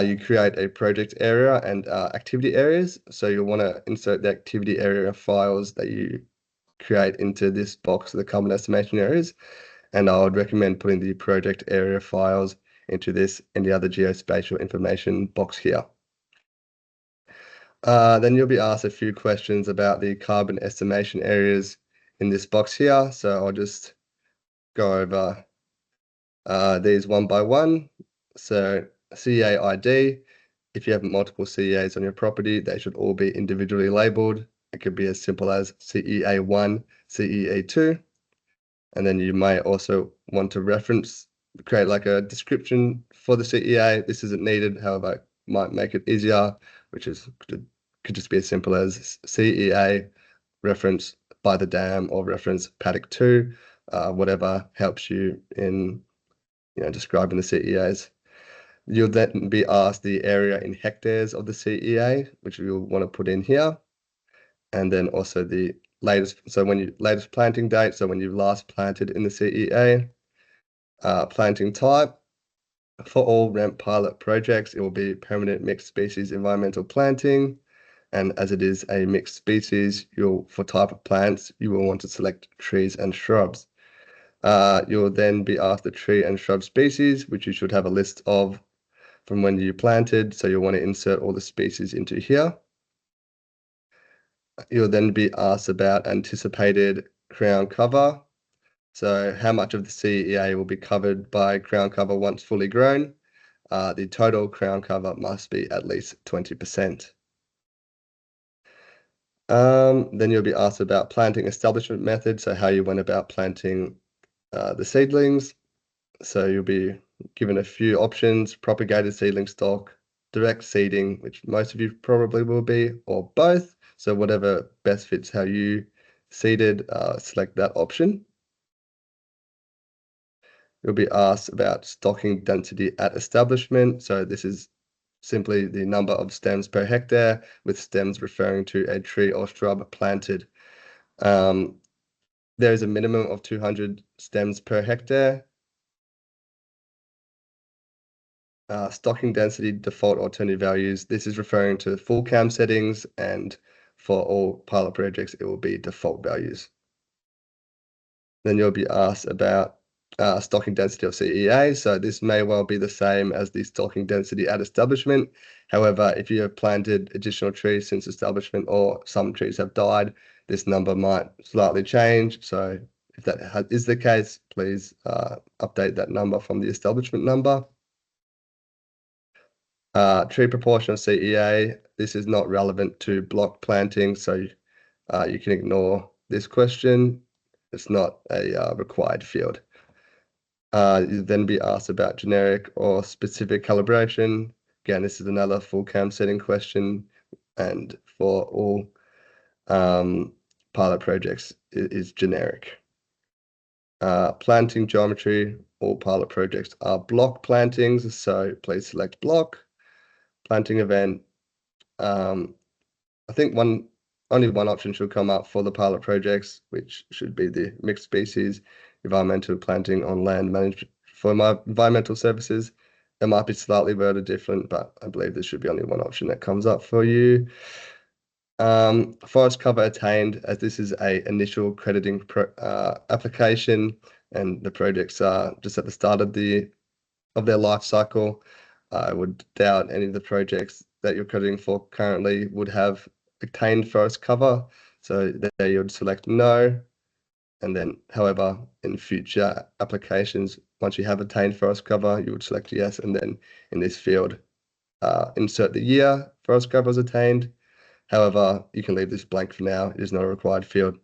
you create a project area and activity areas. So you'll want to insert the activity area files that you create into this box, the carbon estimation areas. And I would recommend putting the project area files into this and the other geospatial information box here. Then you'll be asked a few questions about the carbon estimation areas in this box here. So I'll just go over these one by one. So CEA ID, if you have multiple CEAs on your property, they should all be individually labeled. It could be as simple as CEA1, CEA2. And then you may also want to create like a description for the CEA. This isn't needed, however, it might make it easier, which could just be as simple as CEA reference by the dam or reference paddock 2, whatever helps you in describing the CEAs. You'll then be asked the area in hectares of the CEA, which you'll want to put in here. And then also the latest planting date, so when you last planted in the CEA, planting type. For all REMP pilot projects, it will be permanent mixed species environmental planting. And as it is a mixed species, for type of plants, you will want to select trees and shrubs. You'll then be asked the tree and shrub species, which you should have a list of from when you planted. So you'll want to insert all the species into here. You'll then be asked about anticipated crown cover. So how much of the CEA will be covered by crown cover once fully grown? The total crown cover must be at least 20%. Then you'll be asked about planting establishment method, so how you went about planting the seedlings. So you'll be given a few options: propagated seedling stock, direct seeding, which most of you probably will be, or both. So whatever best fits how you seeded, select that option. You'll be asked about stocking density at establishment. So this is simply the number of stems per hectare, with stems referring to a tree or shrub planted. There is a minimum of 200 stems per hectare. Stocking density default alternative values. This is referring to full cam settings, and for all pilot projects, it will be default values. Then you'll be asked about stocking density of CEA. So this may well be the same as the stocking density at establishment. However, if you have planted additional trees since establishment or some trees have died, this number might slightly change. So if that is the case, please update that number from the establishment number. Tree proportion of CEA. This is not relevant to block planting, so you can ignore this question. It's not a required field. You'll then be asked about generic or specific calibration. Again, this is another full cam setting question, and for all pilot projects, it is generic. Planting geometry, all pilot projects are block plantings, so please select block. Planting event, I think only one option should come up for the pilot projects, which should be the mixed species environmental planting on land managed for my environmental services. It might be slightly worded different, but I believe there should be only one option that comes up for you. Forest cover attained, as this is a initial crediting application, and the projects are just at the start of their life cycle. I would doubt any of the projects that you're crediting for currently would have attained forest cover. So there you would select no. And then, however, in future applications, once you have attained forest cover, you would select yes. And then in this field, insert the year forest cover was attained. However, you can leave this blank for now. It is not a required field.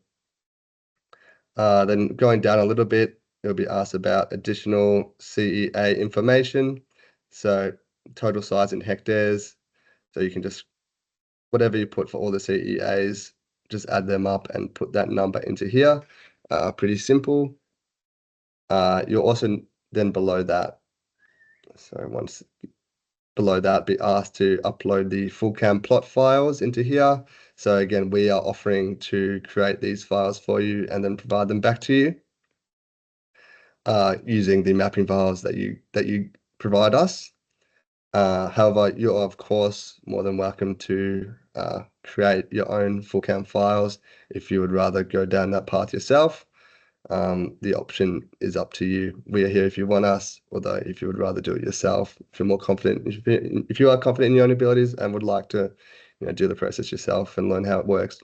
Then going down a little bit, you'll be asked about additional CEA information. So total size in hectares, So you can just, whatever you put for all the CEAs, just add them up and put that number into here. Pretty simple. You'll also then below that, so once below that, be asked to upload the FullCAM plot files into here. So again, we are offering to create these files for you and then provide them back to you using the mapping files that you provide us. However, you're of course more than welcome to create your own FullCAM files if you would rather go down that path yourself. The option is up to you. We are here if you want us, although if you would rather do it yourself, if you're more confident, if you are confident in your own abilities and would like to, do the process yourself and learn how it works,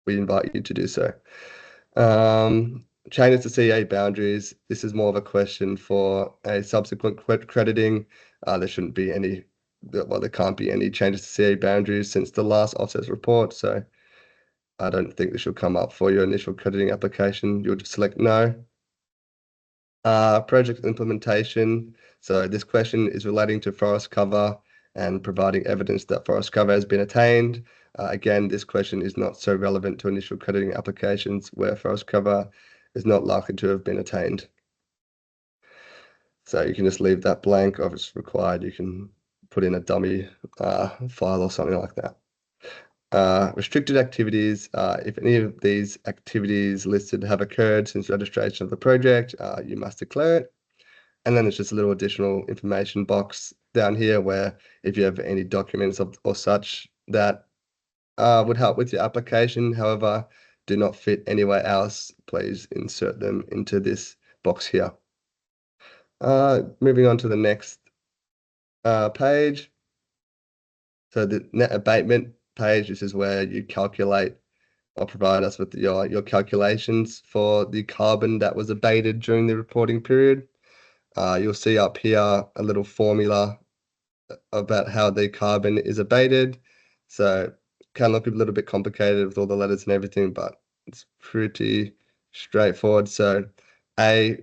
we invite you to do so. Changes to CA boundaries. This is more of a question for a subsequent crediting. There shouldn't be any, well, there can't be any changes to CA boundaries since the last offsets report. So I don't think this will come up for your initial crediting application. You'll just select no. Project implementation. So this question is relating to forest cover and providing evidence that forest cover has been attained. Again, this question is not so relevant to initial crediting applications where forest cover is not likely to have been attained. So you can just leave that blank, or if it's required, you can put in a dummy file or something like that. Restricted activities. If any of these activities listed have occurred since registration of the project, you must declare it. And then there's just a little additional information box down here where if you have any documents or such that would help with your application, however, do not fit anywhere else, please insert them into this box here. Moving on to the next page. So the net abatement page, this is where you calculate or provide us with your calculations for the carbon that was abated during the reporting period. You'll see up here a little formula about how the carbon is abated. So can look a little bit complicated with all the letters and everything, but it's pretty straightforward. So A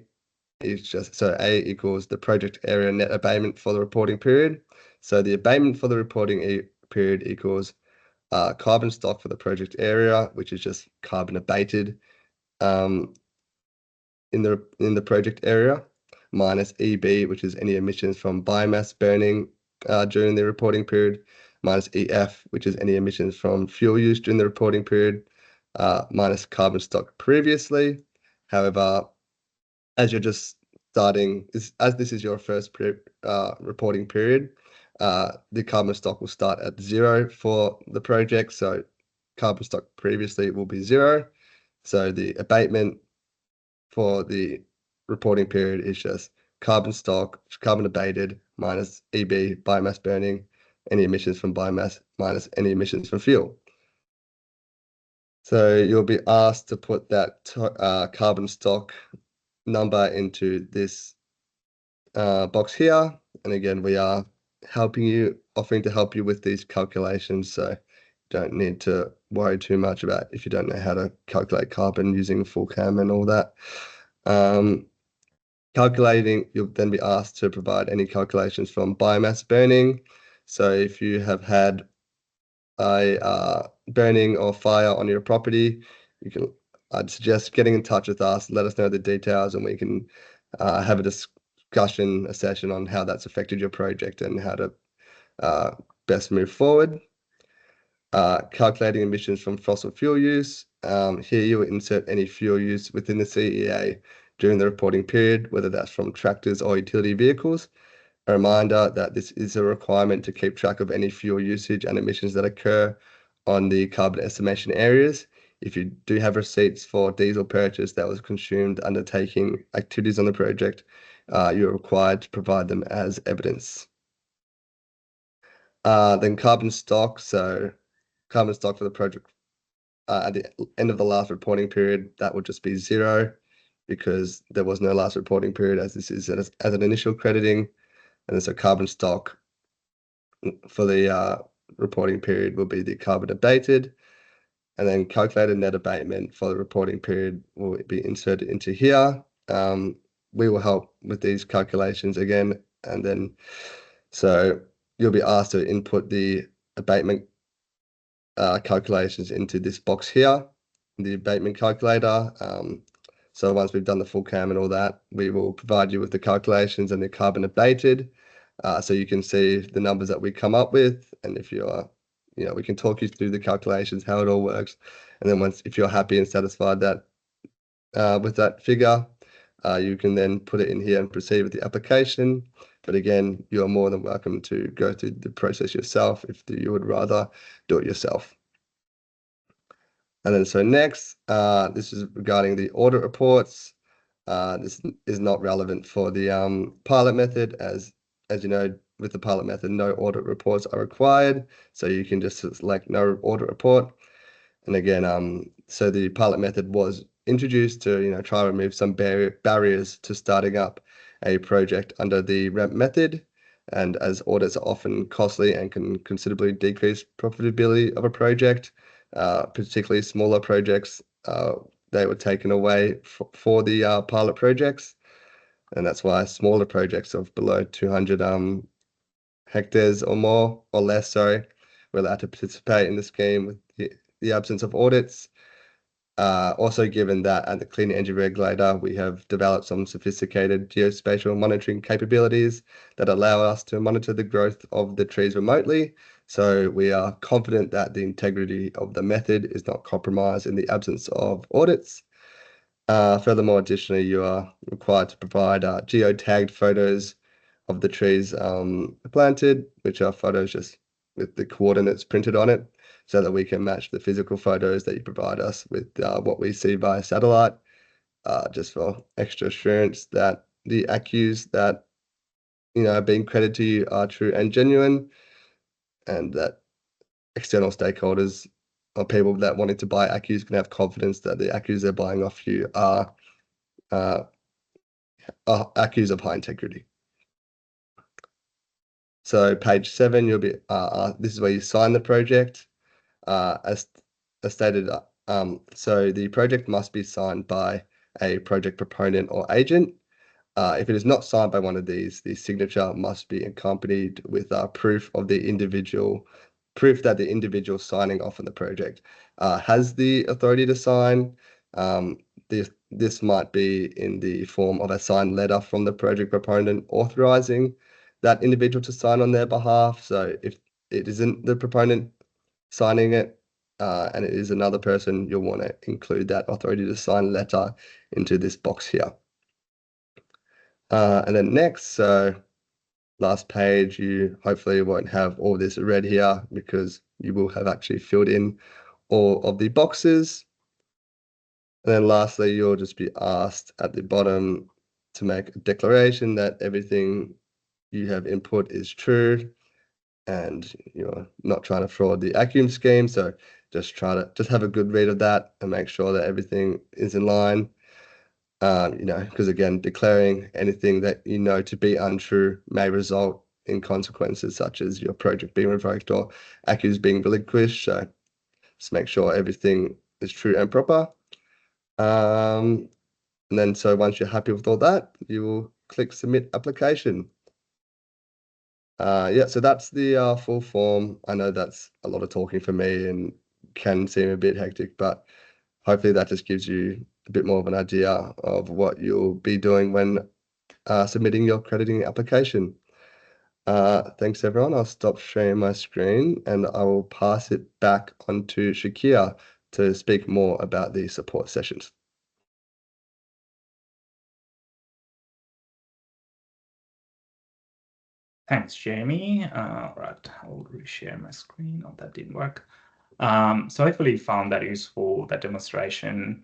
equals the project area net abatement for the reporting period. So the abatement for the reporting period equals carbon stock for the project area, which is just carbon abated in the project area, minus EB, which is any emissions from biomass burning during the reporting period, minus EF, which is any emissions from fuel use during the reporting period, minus carbon stock previously. However, as you're just starting, as this is your first reporting period, the carbon stock will start at 0 for the project. So carbon stock previously will be 0. So the abatement for the reporting period is just carbon stock, carbon abated, minus EB, biomass burning, any emissions from biomass, minus any emissions from fuel. So you'll be asked to put that carbon stock number into this box here. And again, we are offering to help you with these calculations. So don't need to worry too much about if you don't know how to calculate carbon using FullCAM and all that. Calculating, you'll then be asked to provide any calculations from biomass burning. So if you have had a burning or fire on your property, I'd suggest getting in touch with us, let us know the details, and we can have a discussion, a session on how that's affected your project and how to best move forward. Calculating emissions from fossil fuel use. Here you will insert any fuel use within the CEA during the reporting period, whether that's from tractors or utility vehicles. A reminder that this is a requirement to keep track of any fuel usage and emissions that occur on the carbon estimation areas. If you do have receipts for diesel purchase that was consumed undertaking activities on the project, you're required to provide them as evidence. Then carbon stock. So carbon stock for the project at the end of the last reporting period, that would just be 0 because there was no last reporting period as this is as an initial crediting. And then so carbon stock for the reporting period will be the carbon abated. And then calculated net abatement for the reporting period will be inserted into here. We will help with these calculations again. And then, so you'll be asked to input the abatement calculations into this box here, the abatement calculator. So once we've done the full CAM and all that, we will provide you with the calculations and the carbon abated, so you can see the numbers that we come up with. And if you're, we can talk you through the calculations, how it all works. And then if you're happy and satisfied that with that figure, you can then put it in here and proceed with the application. But again, you're more than welcome to go through the process yourself if you would rather do it yourself. And then so next, this is regarding the audit reports. This is not relevant for the pilot method, as you know, with the pilot method, no audit reports are required. So you can just select no audit report. And again, so the pilot method was introduced to try to remove some barriers to starting up a project under the REMP method. And as audits are often costly and can considerably decrease profitability of a project, particularly smaller projects, they were taken away for the pilot projects. And that's why smaller projects of below 200 hectares or more or less, sorry, we're allowed to participate in the scheme with the absence of audits. Also, given that at the Clean Energy Regulator, we have developed some sophisticated geospatial monitoring capabilities that allow us to monitor the growth of the trees remotely. So we are confident that the integrity of the method is not compromised in the absence of audits. Furthermore, additionally, you are required to provide geotagged photos of the trees planted, which are photos just with the coordinates printed on it, so that we can match the physical photos that you provide us with what we see via satellite, just for extra assurance that the accus that are being credited to you are true and genuine, and that external stakeholders or people that wanted to buy accus can have confidence that the accus they're buying off you are accus of high integrity. So page 7, you'll be this is where you sign the project. As stated, so the project must be signed by a project proponent or agent. If it is not signed by one of these, the signature must be accompanied with proof that the individual signing off on the project has the authority to sign. This might be in the form of a signed letter from the project proponent authorizing that individual to sign on their behalf. So if it isn't the proponent signing it and it is another person, you'll want to include that authority to sign letter into this box here. And then next, so last page, you hopefully won't have all this red here because you will have actually filled in all of the boxes. And then lastly, you'll just be asked at the bottom to make a declaration that everything you have input is true and you're not trying to fraud the ACCUM scheme. So just have a good read of that and make sure that everything is in line. Because again, declaring anything that you know to be untrue may result in consequences such as your project being revoked or accus being relinquished. So just make sure everything is true and proper. And then so once you're happy with all that, you will click submit application. Yeah, so that's the full form. I know that's a lot of talking for me and can seem a bit hectic, but hopefully that just gives you a bit more of an idea of what you'll be doing when submitting your crediting application. Thanks everyone. I'll stop sharing my screen and I will pass it back onto Shakir to speak more about the support sessions. Thanks, Jamie. Right, I'll reshare my screen. Oh, that didn't work. So hopefully you found that useful, that demonstration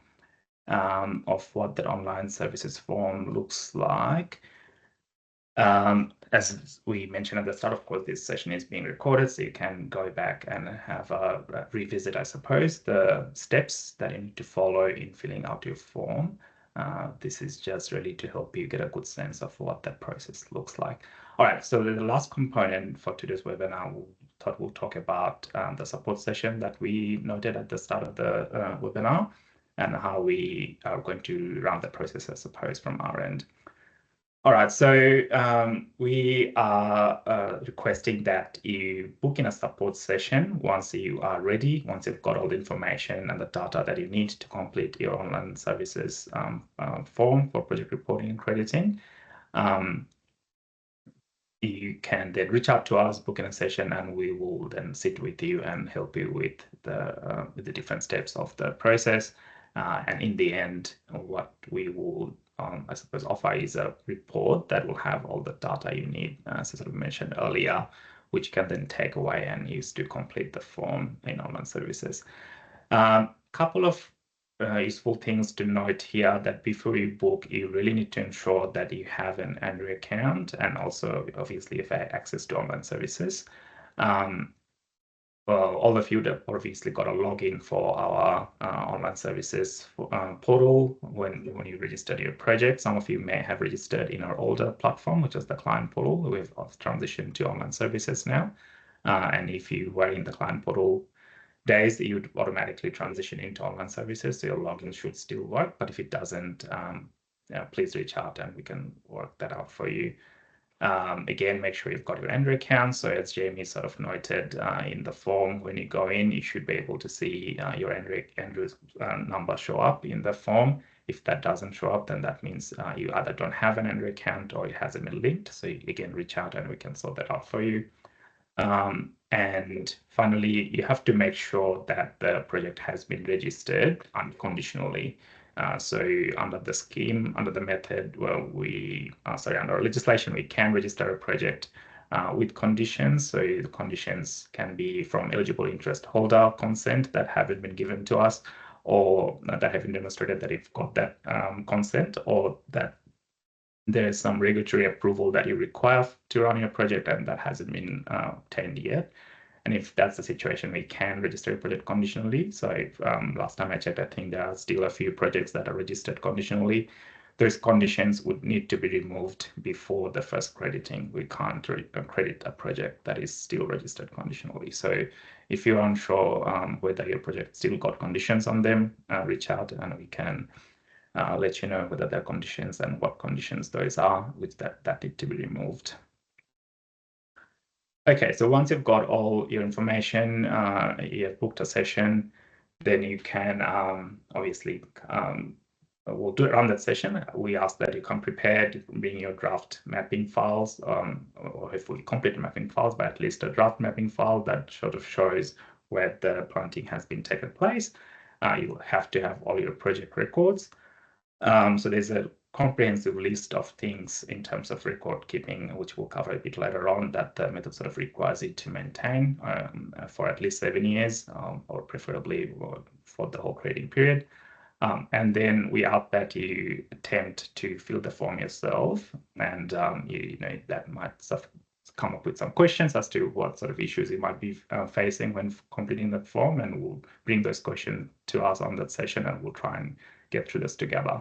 of what the online services form looks like. As we mentioned at the start, of course, this session is being recorded, so you can go back and have a revisit, I suppose, the steps that you need to follow in filling out your form. This is just really to help you get a good sense of what that process looks like. All right, so the last component for today's webinar, we'll talk about the support session that we noted at the start of the webinar and how we are going to run the process, I suppose, from our end. All right, so we are requesting that you book in a support session once you are ready, once you've got all the information and the data that you need to complete your online services form for project reporting and crediting. You can then reach out to us, book in a session, and we will then sit with you and help you with the different steps of the process. And in the end, what we will, I suppose, offer is a report that will have all the data you need, as I sort of mentioned earlier, which you can then take away and use to complete the form in online services. Couple of useful things to note here that before you book, you really need to ensure that you have an Android account and also obviously if access to online services. Well, all of you that obviously got a login for our online services portal when you registered your project. Some of you may have registered in our older platform, which is the client portal. We've transitioned to online services now. And if you were in the client portal days, you'd automatically transition into online services, so your login should still work. But if it doesn't, please reach out and we can work that out for you. Again, make sure you've got your Android account. So as Jamie sort of noted in the form, when you go in, you should be able to see your Android number show up in the form. If that doesn't show up, then that means you either don't have an Android account or it hasn't been linked. So again, reach out and we can sort that out for you. And finally, you have to make sure that the project has been registered unconditionally. So under the scheme, under the method, well, under legislation, we can register a project with conditions. So the conditions can be from eligible interest holder consent that haven't been given to us, or that haven't demonstrated that you've got that consent, or that there is some regulatory approval that you require to run your project and that hasn't been obtained yet. And if that's the situation, we can register a project conditionally. So if, last time I checked, I think there are still a few projects that are registered conditionally. Those conditions would need to be removed before the first crediting. We can't credit a project that is still registered conditionally. So if you're unsure whether your project still got conditions on them, reach out and we can let you know whether there are conditions and what conditions those are, which that need to be removed. Okay, so once you've got all your information, you've booked a session, then you can obviously we'll run that session. We ask that you come prepared, bring your draft mapping files, or hopefully complete mapping files, but at least a draft mapping file that sort of shows where the planting has been taken place. You'll have to have all your project records. So there's a comprehensive list of things in terms of record keeping, which we'll cover a bit later on, that the method sort of requires you to maintain for at least 7 years, or preferably for the whole grading period. And then we ask that you attempt to fill the form yourself, and you know that might sort of come up with some questions as to what sort of issues you might be facing when completing that form, and we'll bring those questions to us on that session, and we'll try and get through this together.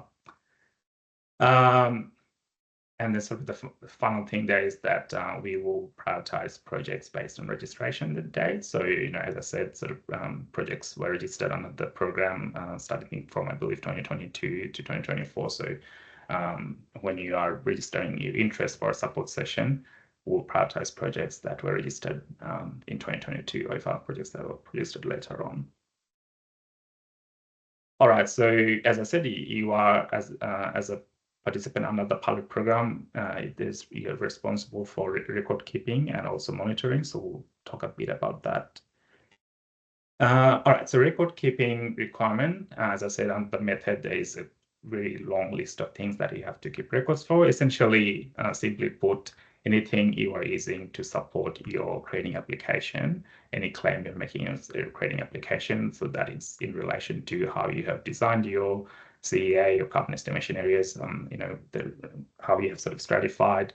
And then sort of the final thing there is that we will prioritize projects based on registration date. So, you know, as I said, sort of projects were registered under the program starting from, I believe, 2022 to 2024. So when you are registering your interest for a support session, we'll prioritize projects that were registered in 2022 over projects that were registered later on. All right, so as I said, you are, as a participant under the pilot program, you're responsible for record keeping and also monitoring. So we'll talk a bit about that. All right, so record keeping requirement, as I said, on the method, there is a very long list of things that you have to keep records for. Essentially, simply put, anything you are using to support your grading application, any claim you're making in your grading application, so that is in relation to how you have designed your CEA, your carbon estimation areas, you know, how you have sort of stratified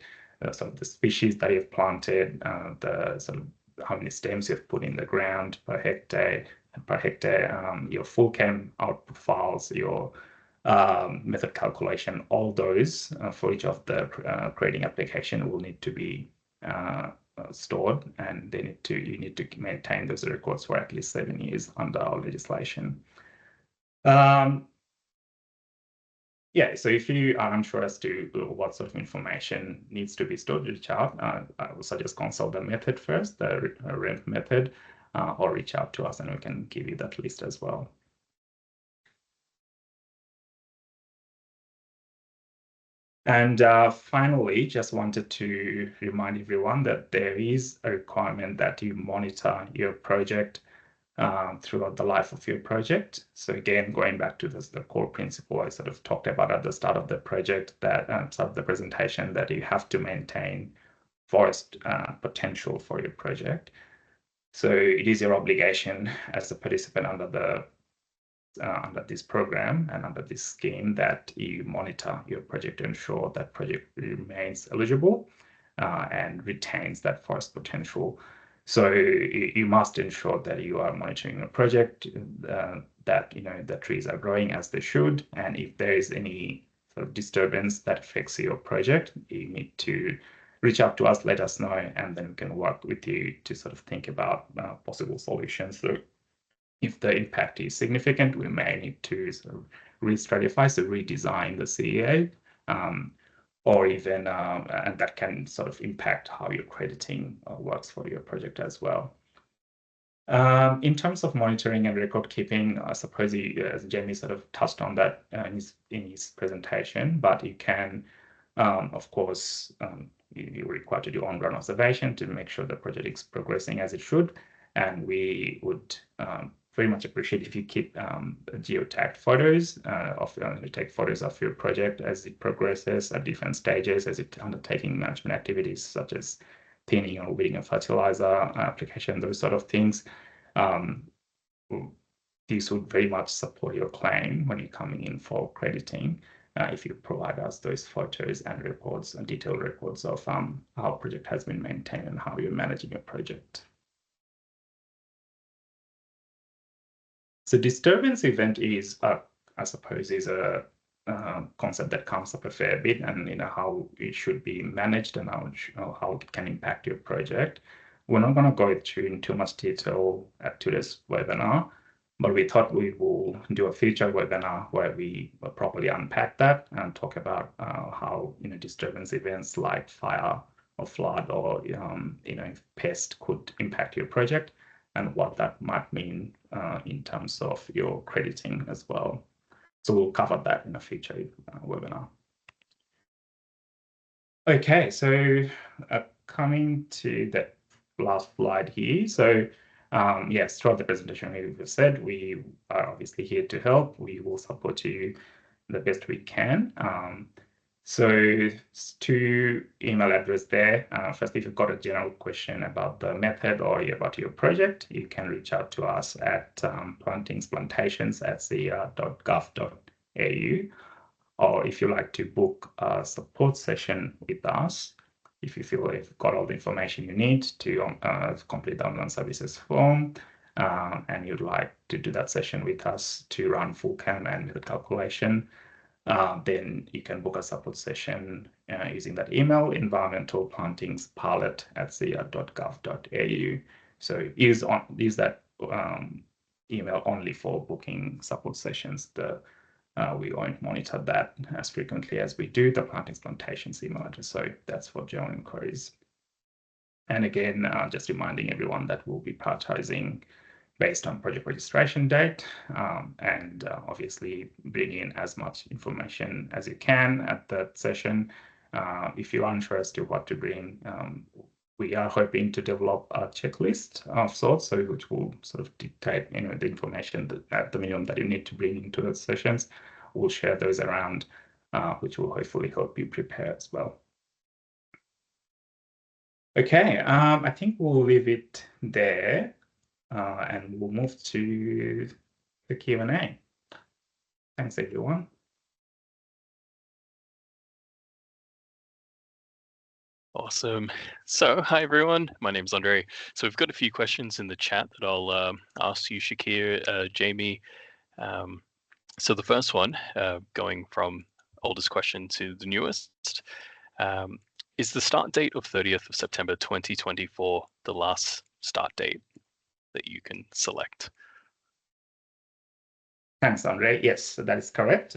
sort of the species that you've planted, the sort of how many stems you've put in the ground per hectare, your full chem output files, your method calculation, all those for each of the grading application will need to be stored, and you need to maintain those records for at least 7 years under our legislation. Yeah, so if you are unsure as to what sort of information needs to be stored, reach out. I would suggest consult the method first, the REMP method, or reach out to us and we can give you that list as well. And finally, just wanted to remind everyone that there is a requirement that you monitor your project throughout the life of your project. So again, going back to the core principle I sort of talked about at the start of the project, that start of the presentation, that you have to maintain forest potential for your project. So it is your obligation as a participant under this program and under this scheme that you monitor your project to ensure that project remains eligible and retains that forest potential. So you must ensure that you are monitoring a project, that the trees are growing as they should, and if there is any sort of disturbance that affects your project, you need to reach out to us, let us know, and then we can work with you to sort of think about possible solutions. So if the impact is significant, we may need to sort of re-stratify, so redesign the CEA, or even, and that can sort of impact how your crediting works for your project as well. In terms of monitoring and record keeping, I suppose Jamie sort of touched on that in his presentation, but you can, of course, you're required to do on-ground observation to make sure the project is progressing as it should. And we would very much appreciate if you keep geotagged photos take photos of your project as it progresses at different stages, as it's undertaking management activities such as thinning or weeding of fertilizer application, those sort of things. This would very much support your claim when you're coming in for crediting, if you provide us those photos and reports and detailed records of how project has been maintained and how you're managing your project. So disturbance event is, I suppose, is a concept that comes up a fair bit, and how it should be managed and how it can impact your project. We're not going to go through in too much detail at today's webinar, but we thought we will do a future webinar where we will properly unpack that and talk about how disturbance events like fire or flood or pest could impact your project, and what that might mean in terms of your crediting as well. So we'll cover that in a future webinar. Okay, so coming to the last slide here. So yes, throughout the presentation, we've said we are obviously here to help. We will support you the best we can. So two email address there. First, if you've got a general question about the method or about your project, you can reach out to us at plantingsplantations@cea.gov.au. Or if you like to book a support session with us, if you feel you've got all the information you need to complete the online services form, and you'd like to do that session with us to run full chem and the calculation, then you can book a support session using that email, environmentalplantingspilot@cea.gov.au. So use that email only for booking support sessions. We won't monitor that as frequently as we do the Plantings Plantations email address. So that's for general inquiries. And again, just reminding everyone that we'll be prioritizing based on project registration date, and obviously bring in as much information as you can at that session. If you're unsure as to what to bring, we are hoping to develop a checklist of sorts, which will sort of dictate the information at the minimum that you need to bring into those sessions. We'll share those around, which will hopefully help you prepare as well. Okay, I think we'll leave it there. And we'll move to the Q&A. Thanks, everyone. Awesome. So, hi everyone. My name's Andre. So we've got a few questions in the chat that I'll ask you, Shakir, Jamie. So the first one, going from oldest question to the newest, is the start date of 30th of September 2024 the last start date that you can select? Thanks, Andre. Yes, so that is correct.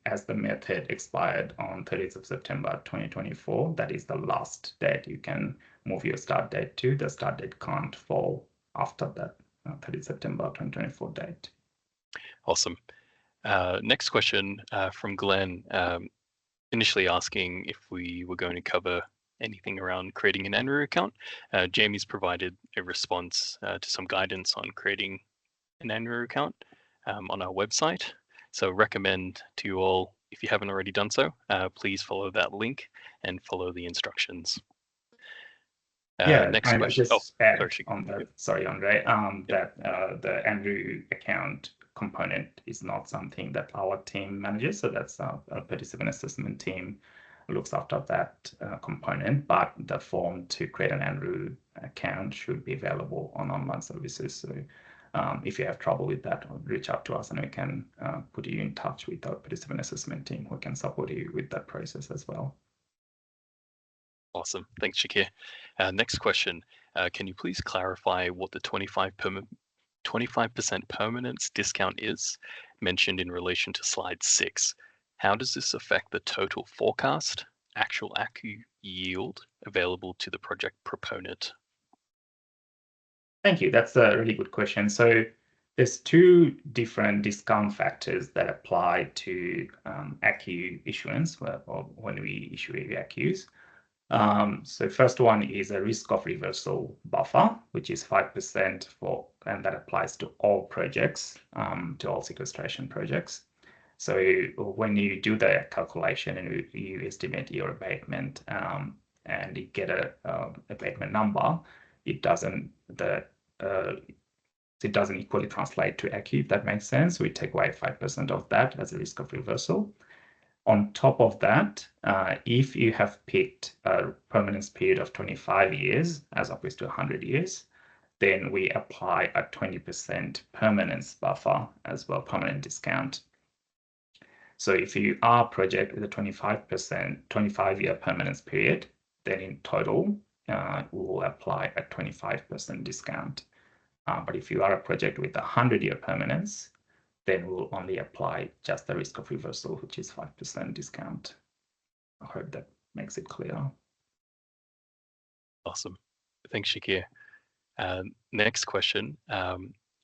As the method expired on 30th of September 2024, that is the last date you can move your start date to. The start date can't fall after that 30th September 2024 date. Awesome. Next question from Glenn, initially asking if we were going to cover anything around creating an Anru account. Jamie's provided a response to some guidance on creating an Anru account on our website. So recommend to you all, if you haven't already done so, please follow that link and follow the instructions. Next question. Just add on that. Sorry, Andre. That the Anru account component is not something that our team manages. So that's our 37 assessment team looks after that component. But the form to create an Anru account should be available on online services. So if you have trouble with that, reach out to us and we can put you in touch with our 37 assessment team who can support you with that process as well. Awesome. Thanks, Shakir. Next question. Can you please clarify what the 25% permanence discount is mentioned in relation to slide 6? How does this affect the total forecast, actual ACCU yield available to the project proponent? Thank you. That's a really good question. So there's two different discount factors that apply to ACCU issuance or when we issue ACCUs. So first one is a risk of reversal buffer, which is 5% and that applies to all projects, to all sequestration projects. So when you do the calculation and you estimate your abatement and you get a abatement number, it doesn't equally translate to ACCU, if that makes sense. We take away 5% of that as a risk of reversal. On top of that, if you have picked a permanence period of 25 years as opposed to 100 years, then we apply a 20% permanence buffer as well, permanent discount. So if you are a project with a 25-year permanence period, then in total, we will apply a 25% discount. But if you are a project with a 100-year permanence, then we'll only apply just the risk of reversal, which is 5% discount. I hope that makes it clear. Awesome. Thanks, Shakir. Next question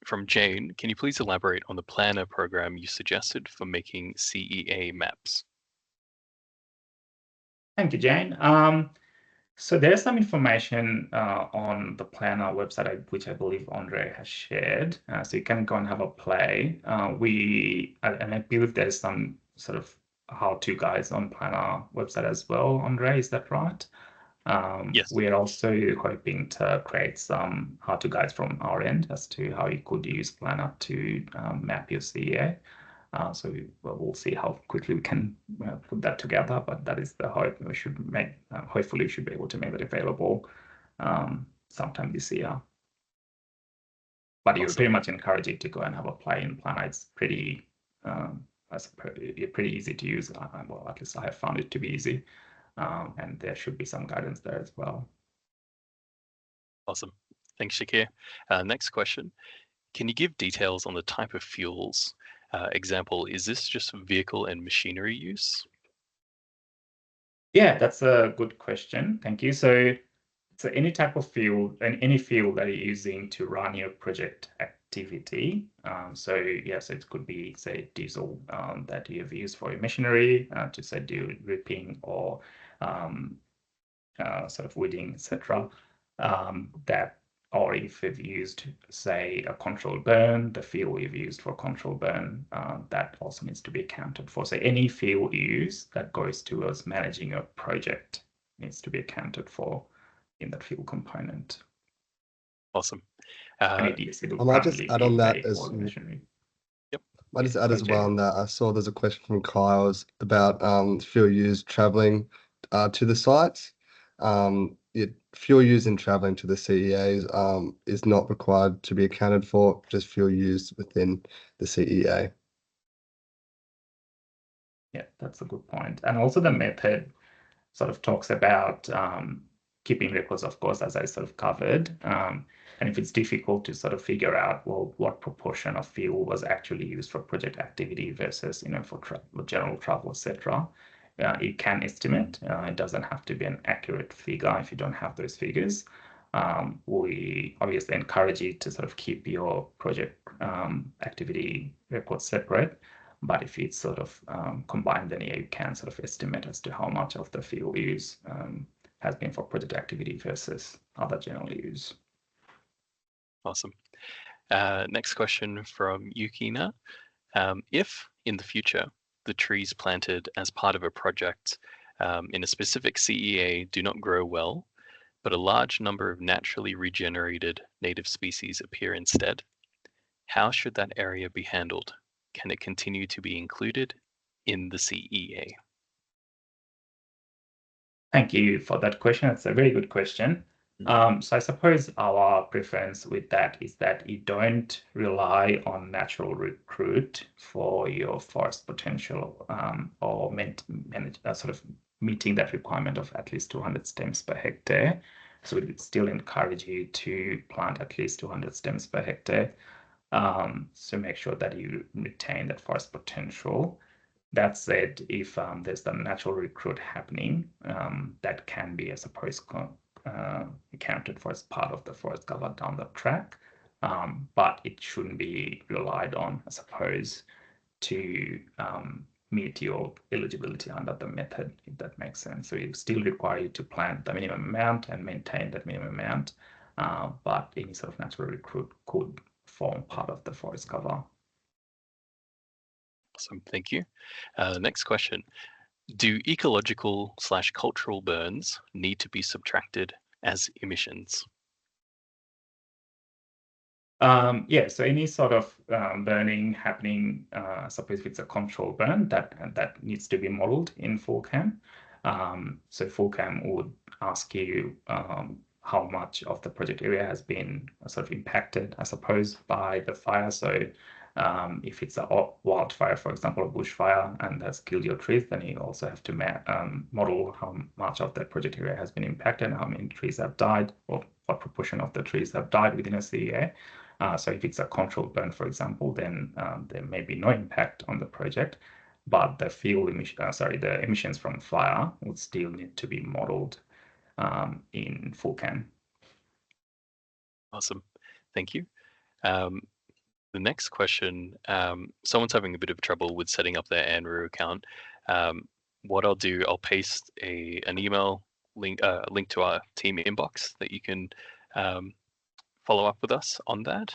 from Jane. Can you please elaborate on the planner program you suggested for making CEA maps? Thank you, Jane. So there's some information on the planner website, which I believe Andre has shared. So you can go and have a play. And I believe there's some sort of how-to guides on planner website as well, Andre, is that right? Yes. We are also hoping to create some how-to guides from our end as to how you could use planner to map your CEA. So we'll see how quickly we can put that together, but that is the hope. We should make, hopefully we should be able to make that available sometime this year. But you're pretty much encouraged to go and have a play in planner. It's pretty, pretty easy to use. Well, at least I have found it to be easy. And there should be some guidance there as well. Awesome. Thanks, Shakir. Next question. Can you give details on the type of fuels? Example, is this just vehicle and machinery use? Yeah, that's a good question. Thank you. So any type of fuel and any fuel that you're using to run your project activity. So yes, it could be, say, diesel that you have used for your machinery to say do ripping or sort of weeding, etc. Or if you've used, say, a controlled burn, the fuel you've used for controlled burn, that also needs to be accounted for. So any fuel you use that goes towards managing your project needs to be accounted for in that fuel component. Awesome. I might just add on that as Yep. I just add as well on that. I saw there's a question from Kyle's about fuel used traveling to the sites. Fuel used in traveling to the CEAs is not required to be accounted for, just fuel used within the CEA. Yeah, that's a good point. And also the method sort of talks about keeping records, of course, as I sort of covered. And if it's difficult to sort of figure out, well, what proportion of fuel was actually used for project activity versus, for general travel, etc., you can estimate. It doesn't have to be an accurate figure if you don't have those figures. We obviously encourage you to sort of keep your project activity records separate. But if it's sort of combined, then you can sort of estimate as to how much of the fuel use has been for project activity versus other general use. Awesome. Next question from Yukina. If in the future the trees planted as part of a project in a specific CEA do not grow well, but a large number of naturally regenerated native species appear instead, how should that area be handled? Can it continue to be included in the CEA? Thank you for that question. It's a very good question. So I suppose our preference with that is that you don't rely on natural recruit for your forest potential or sort of meeting that requirement of at least 200 stems per hectare. So we still encourage you to plant at least 200 stems per hectare. So make sure that you retain that forest potential. That said, if there's the natural recruit happening, that can be, I suppose, accounted for as part of the forest cover down the track, but it shouldn't be relied on, I suppose, to meet your eligibility under the method, if that makes sense. So it still require you to plant the minimum amount and maintain that minimum amount, but any sort of natural recruit could form part of the forest cover. Awesome, thank you. Next question. Do ecological/cultural burns need to be subtracted as emissions? Yeah, so any sort of burning happening, suppose if it's a controlled burn, that needs to be modeled in FullCAM. So FullCAM would ask you how much of the project area has been sort of impacted, I suppose, by the fire. So if it's a wildfire, for example, a bushfire, and that's killed your trees, then you also have to model how much of that project area has been impacted and how many trees have died, or what proportion of the trees have died within a CEA. So if it's a controlled burn, for example, then there may be no impact on the project, but the fuel emission, the emissions from fire would still need to be modeled in FullCAM. Awesome, thank you. The next question, someone's having a bit of trouble with setting up their Anru account. What I'll do, I'll paste an email link to our team inbox that you can follow up with us on that.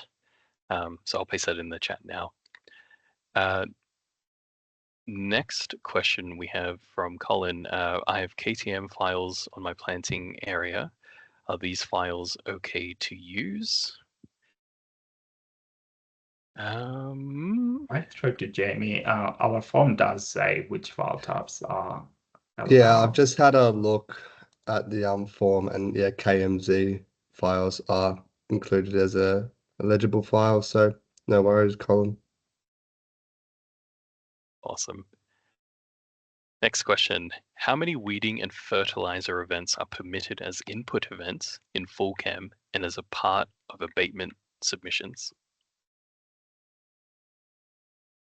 So I'll paste that in the chat now. Next question we have from Colin. I have KTM files on my planting area. Are these files okay to use? I throw to Jamie. Our form does say which file types are allowed. Yeah, I've just had a look at the form, and yeah, KMZ files are included as a legible file, so no worries, Colin. Awesome. Next question. How many weeding and fertilizer events are permitted as input events in FullCAM and as a part of abatement submissions?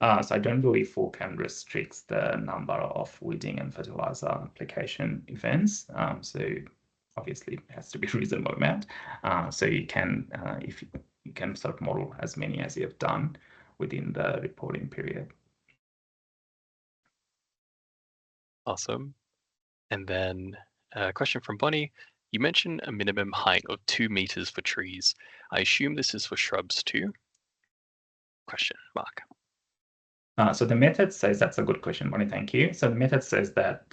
So I don't believe FullCAM restricts the number of weeding and fertilizer application events. So obviously it has to be a reasonable amount. So you can, if you can sort of model as many as you have done within the reporting period. Awesome. And then a question from Bonnie. You mentioned a minimum height of 2 meters for trees. I assume this is for shrubs too? Question mark. So the method says, that's a good question, Bonnie, thank you. So the method says that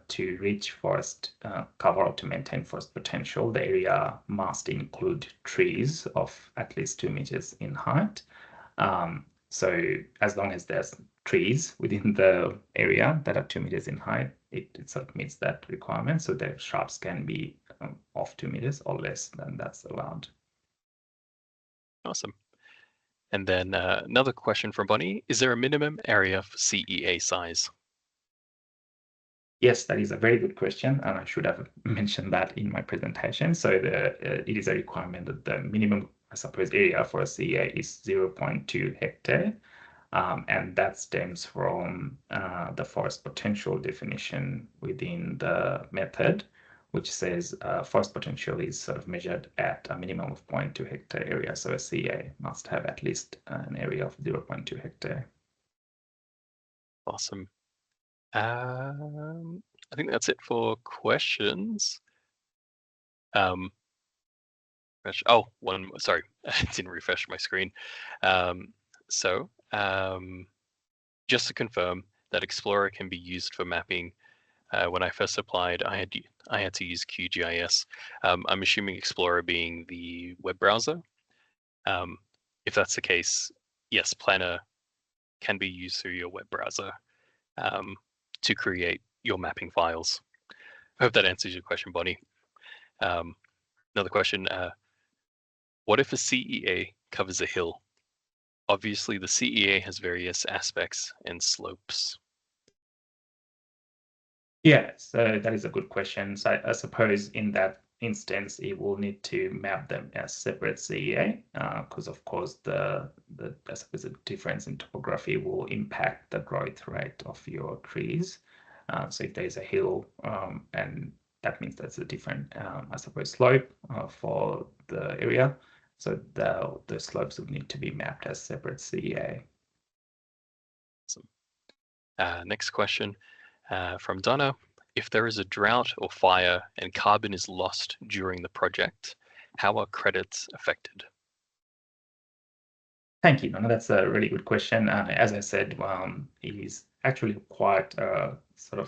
to reach forest cover or to maintain forest potential, the area must include trees of at least 2 meters in height. So as long as there's trees within the area that are 2 meters in height, it sort of meets that requirement. So the shrubs can be of 2 meters or less than that's allowed. Awesome. And then another question from Bonnie. Is there a minimum area for CEA size? Yes, that is a very good question, and I should have mentioned that in my presentation. So it is a requirement that the minimum, I suppose, area for a CEA is 0.2 hectare, and that stems from the forest potential definition within the method, which says forest potential is sort of measured at a minimum of 0.2 hectare area. So a CEA must have at least an area of 0.2 hectare. Awesome. I think that's it for questions. Sorry, I didn't refresh my screen. Just to confirm that Explorer can be used for mapping. When I first applied, I had to use QGIS. I'm assuming Explorer being the web browser. If that's the case, yes, Planner can be used through your web browser to create your mapping files. I hope that answers your question, Bonnie. Another question, what if a CEA covers a hill? Obviously, the CEA has various aspects and slopes. Yeah, so that is a good question. So I suppose in that instance, it will need to map them as separate CEA because, of course, I suppose the difference in topography will impact the growth rate of your trees. So if there's a hill, and that means that's a different, I suppose, slope for the area. So the slopes would need to be mapped as separate CEA. Awesome. Next question from Donna. If there is a drought or fire and carbon is lost during the project, how are credits affected? Thank you, Donna. That's a really good question. As I said, it is actually quite sort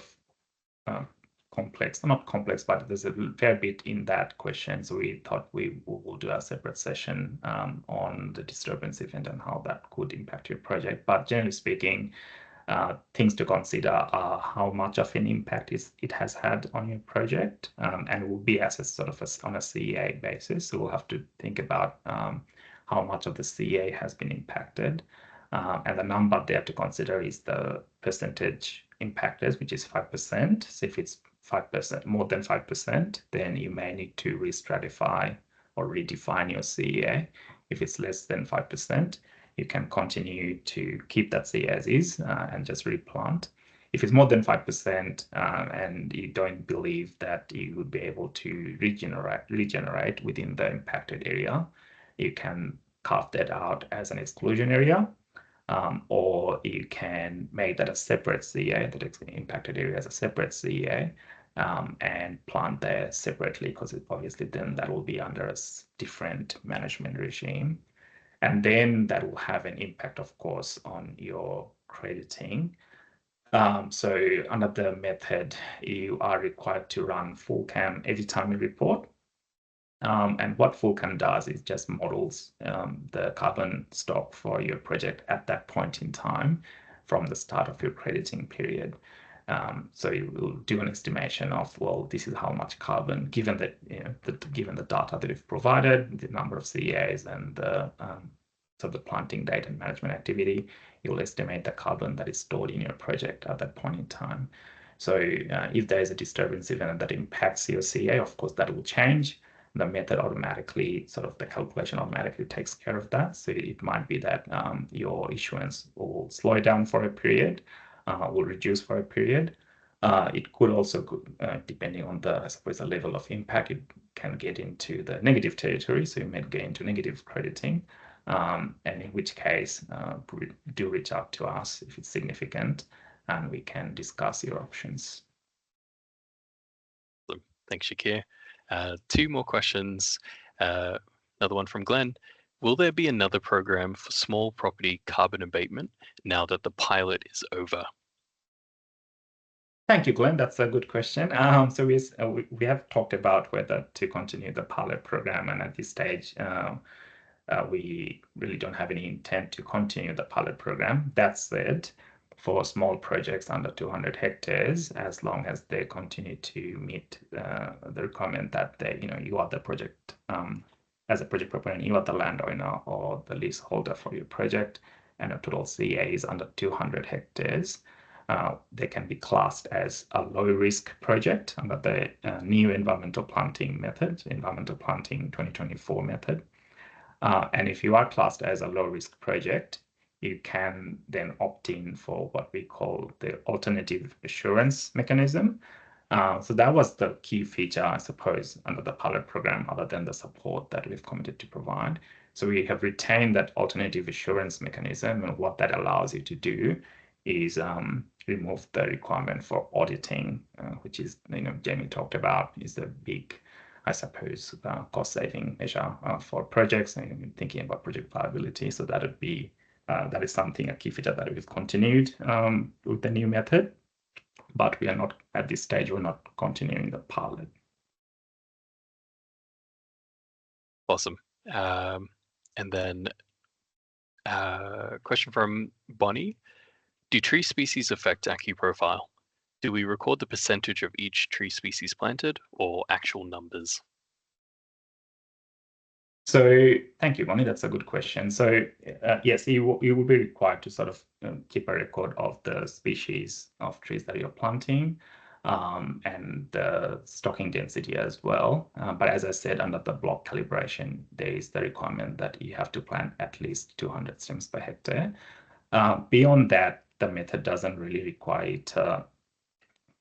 of complex, not complex, but there's a fair bit in that question. So we thought we will do a separate session on the disturbance event and how that could impact your project. But generally speaking, things to consider are how much of an impact it has had on your project, and it will be assessed sort of on a CEA basis. So we'll have to think about how much of the CEA has been impacted. And the number there to consider is the percentage impacted, which is 5%. So if it's 5%, more than 5%, then you may need to re-stratify or redefine your CEA. If it's less than 5%, you can continue to keep that CEA as is and just replant. If it's more than 5% and you don't believe that you would be able to regenerate within the impacted area, you can carve that out as an exclusion area, or you can make that a separate CEA, that impacted area as a separate CEA, and plant there separately, because obviously then that will be under a different management regime. And then that will have an impact, of course, on your crediting. So under the method, you are required to run FullCAM every time you report. And what FullCAM does is just models the carbon stock for your project at that point in time from the start of your crediting period. So you will do an estimation of, well, this is how much carbon, given that given the data that you've provided, the number of CEAs and the planting date and management activity, you'll estimate the carbon that is stored in your project at that point in time. So if there is a disturbance event that impacts your CEA, of course, that will change. The method automatically, the calculation automatically takes care of that. So it might be that your issuance will slow down for a period, will reduce for a period. It could also, depending on I suppose, the level of impact, it can get into the negative territory. So you may get into negative crediting, and in which case, do reach out to us if it's significant, and we can discuss your options. Thanks, Shakir. 2 more questions. Another one from Glenn. Will there be another program for small property carbon abatement now that the pilot is over? Thank you, Glenn. That's a good question. So we have talked about whether to continue the pilot program, and at this stage, we really don't have any intent to continue the pilot program. That said, for small projects under 200 hectares, as long as they continue to meet the requirement that you are the project, as a project proponent, you are the landowner or the leaseholder for your project, and a total CEA is under 200 hectares, they can be classed as a low-risk project under the new environmental planting method, environmental planting 2024 method. And if you are classed as a low-risk project, you can then opt in for what we call the alternative assurance mechanism. So that was the key feature, I suppose, under the pilot program, other than the support that we've committed to provide. So we have retained that alternative assurance mechanism, and what that allows you to do is remove the requirement for auditing, which is, Jamie talked about, is the big, I suppose, cost-saving measure for projects and thinking about project viability. So that would be that is something, a key feature that we've continued with the new method, but we are not at this stage. We're not continuing the pilot. Awesome. And then question from Bonnie. Do tree species affect AccuProfile? Do we record the percentage of each tree species planted or actual numbers? So thank you, Bonnie. That's a good question. So yes, you will be required to sort of keep a record of the species of trees that you're planting and the stocking density as well. But as I said, under the block calibration, there is the requirement that you have to plant at least 200 stems per hectare. Beyond that, the method doesn't really require you to,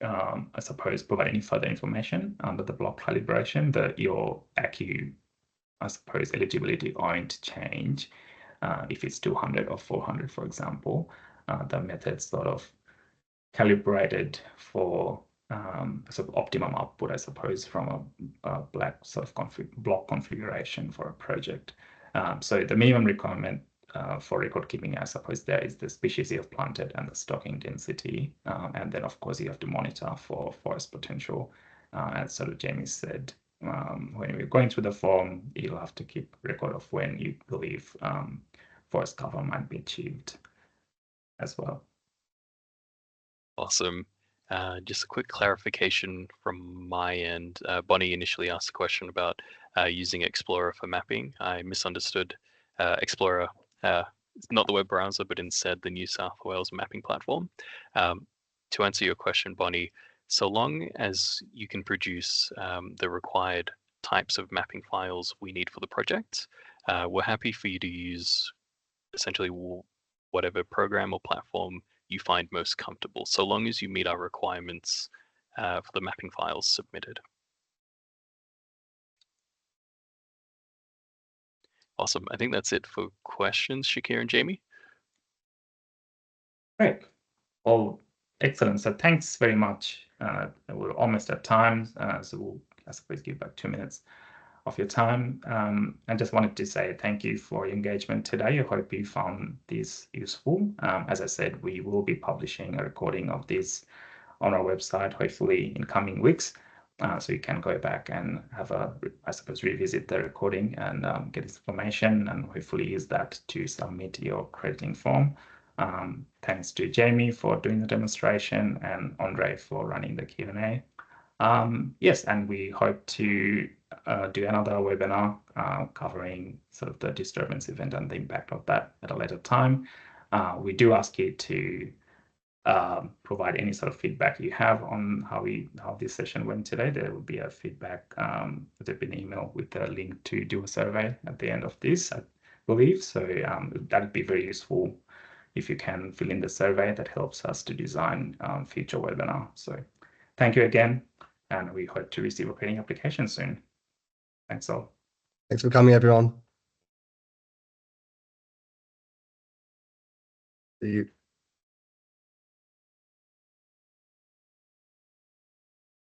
I suppose, provide any further information under the block calibration. Your Accu, I suppose, eligibility won't change if it's 200 or 400, for example. The method's sort of calibrated for sort of optimum output, I suppose, from a black sort of block configuration for a project. So the minimum requirement for record keeping, I suppose, there is the species you have planted and the stocking density. And then, of course, you have to monitor for forest potential. As sort of Jamie said, when we're going through the form, you'll have to keep record of when you believe forest cover might be achieved as well. Awesome. Just a quick clarification from my end. Bonnie initially asked a question about using Explorer for mapping. I misunderstood Explorer, not the web browser, but instead the New South Wales mapping platform. To answer your question, Bonnie, so long as you can produce the required types of mapping files we need for the project, we're happy for you to use essentially whatever program or platform you find most comfortable, so long as you meet our requirements for the mapping files submitted. Awesome. I think that's it for questions, Shakir and Jamie. Great. Well, excellent. So thanks very much. We're almost at time, so we'll, I suppose, give back 2 minutes of your time. I just wanted to say thank you for your engagement today. I hope you found this useful. As I said, we will be publishing a recording of this on our website, hopefully in coming weeks. So you can go back and have I suppose, revisit the recording and get this information, and hopefully use that to submit your crediting form. Thanks to Jamie for doing the demonstration and Andre for running the Q&A. Yes, and we hope to do another webinar covering sort of the disturbance event and the impact of that at a later time. We do ask you to provide any sort of feedback you have on how this session went today. There will be a feedback, there'll be an email with a link to do a survey at the end of this, I believe. So that'd be very useful if you can fill in the survey. That helps us to design future webinar. So thank you again, and we hope to receive a grading application soon. Thanks all. Thanks for coming, everyone. See you.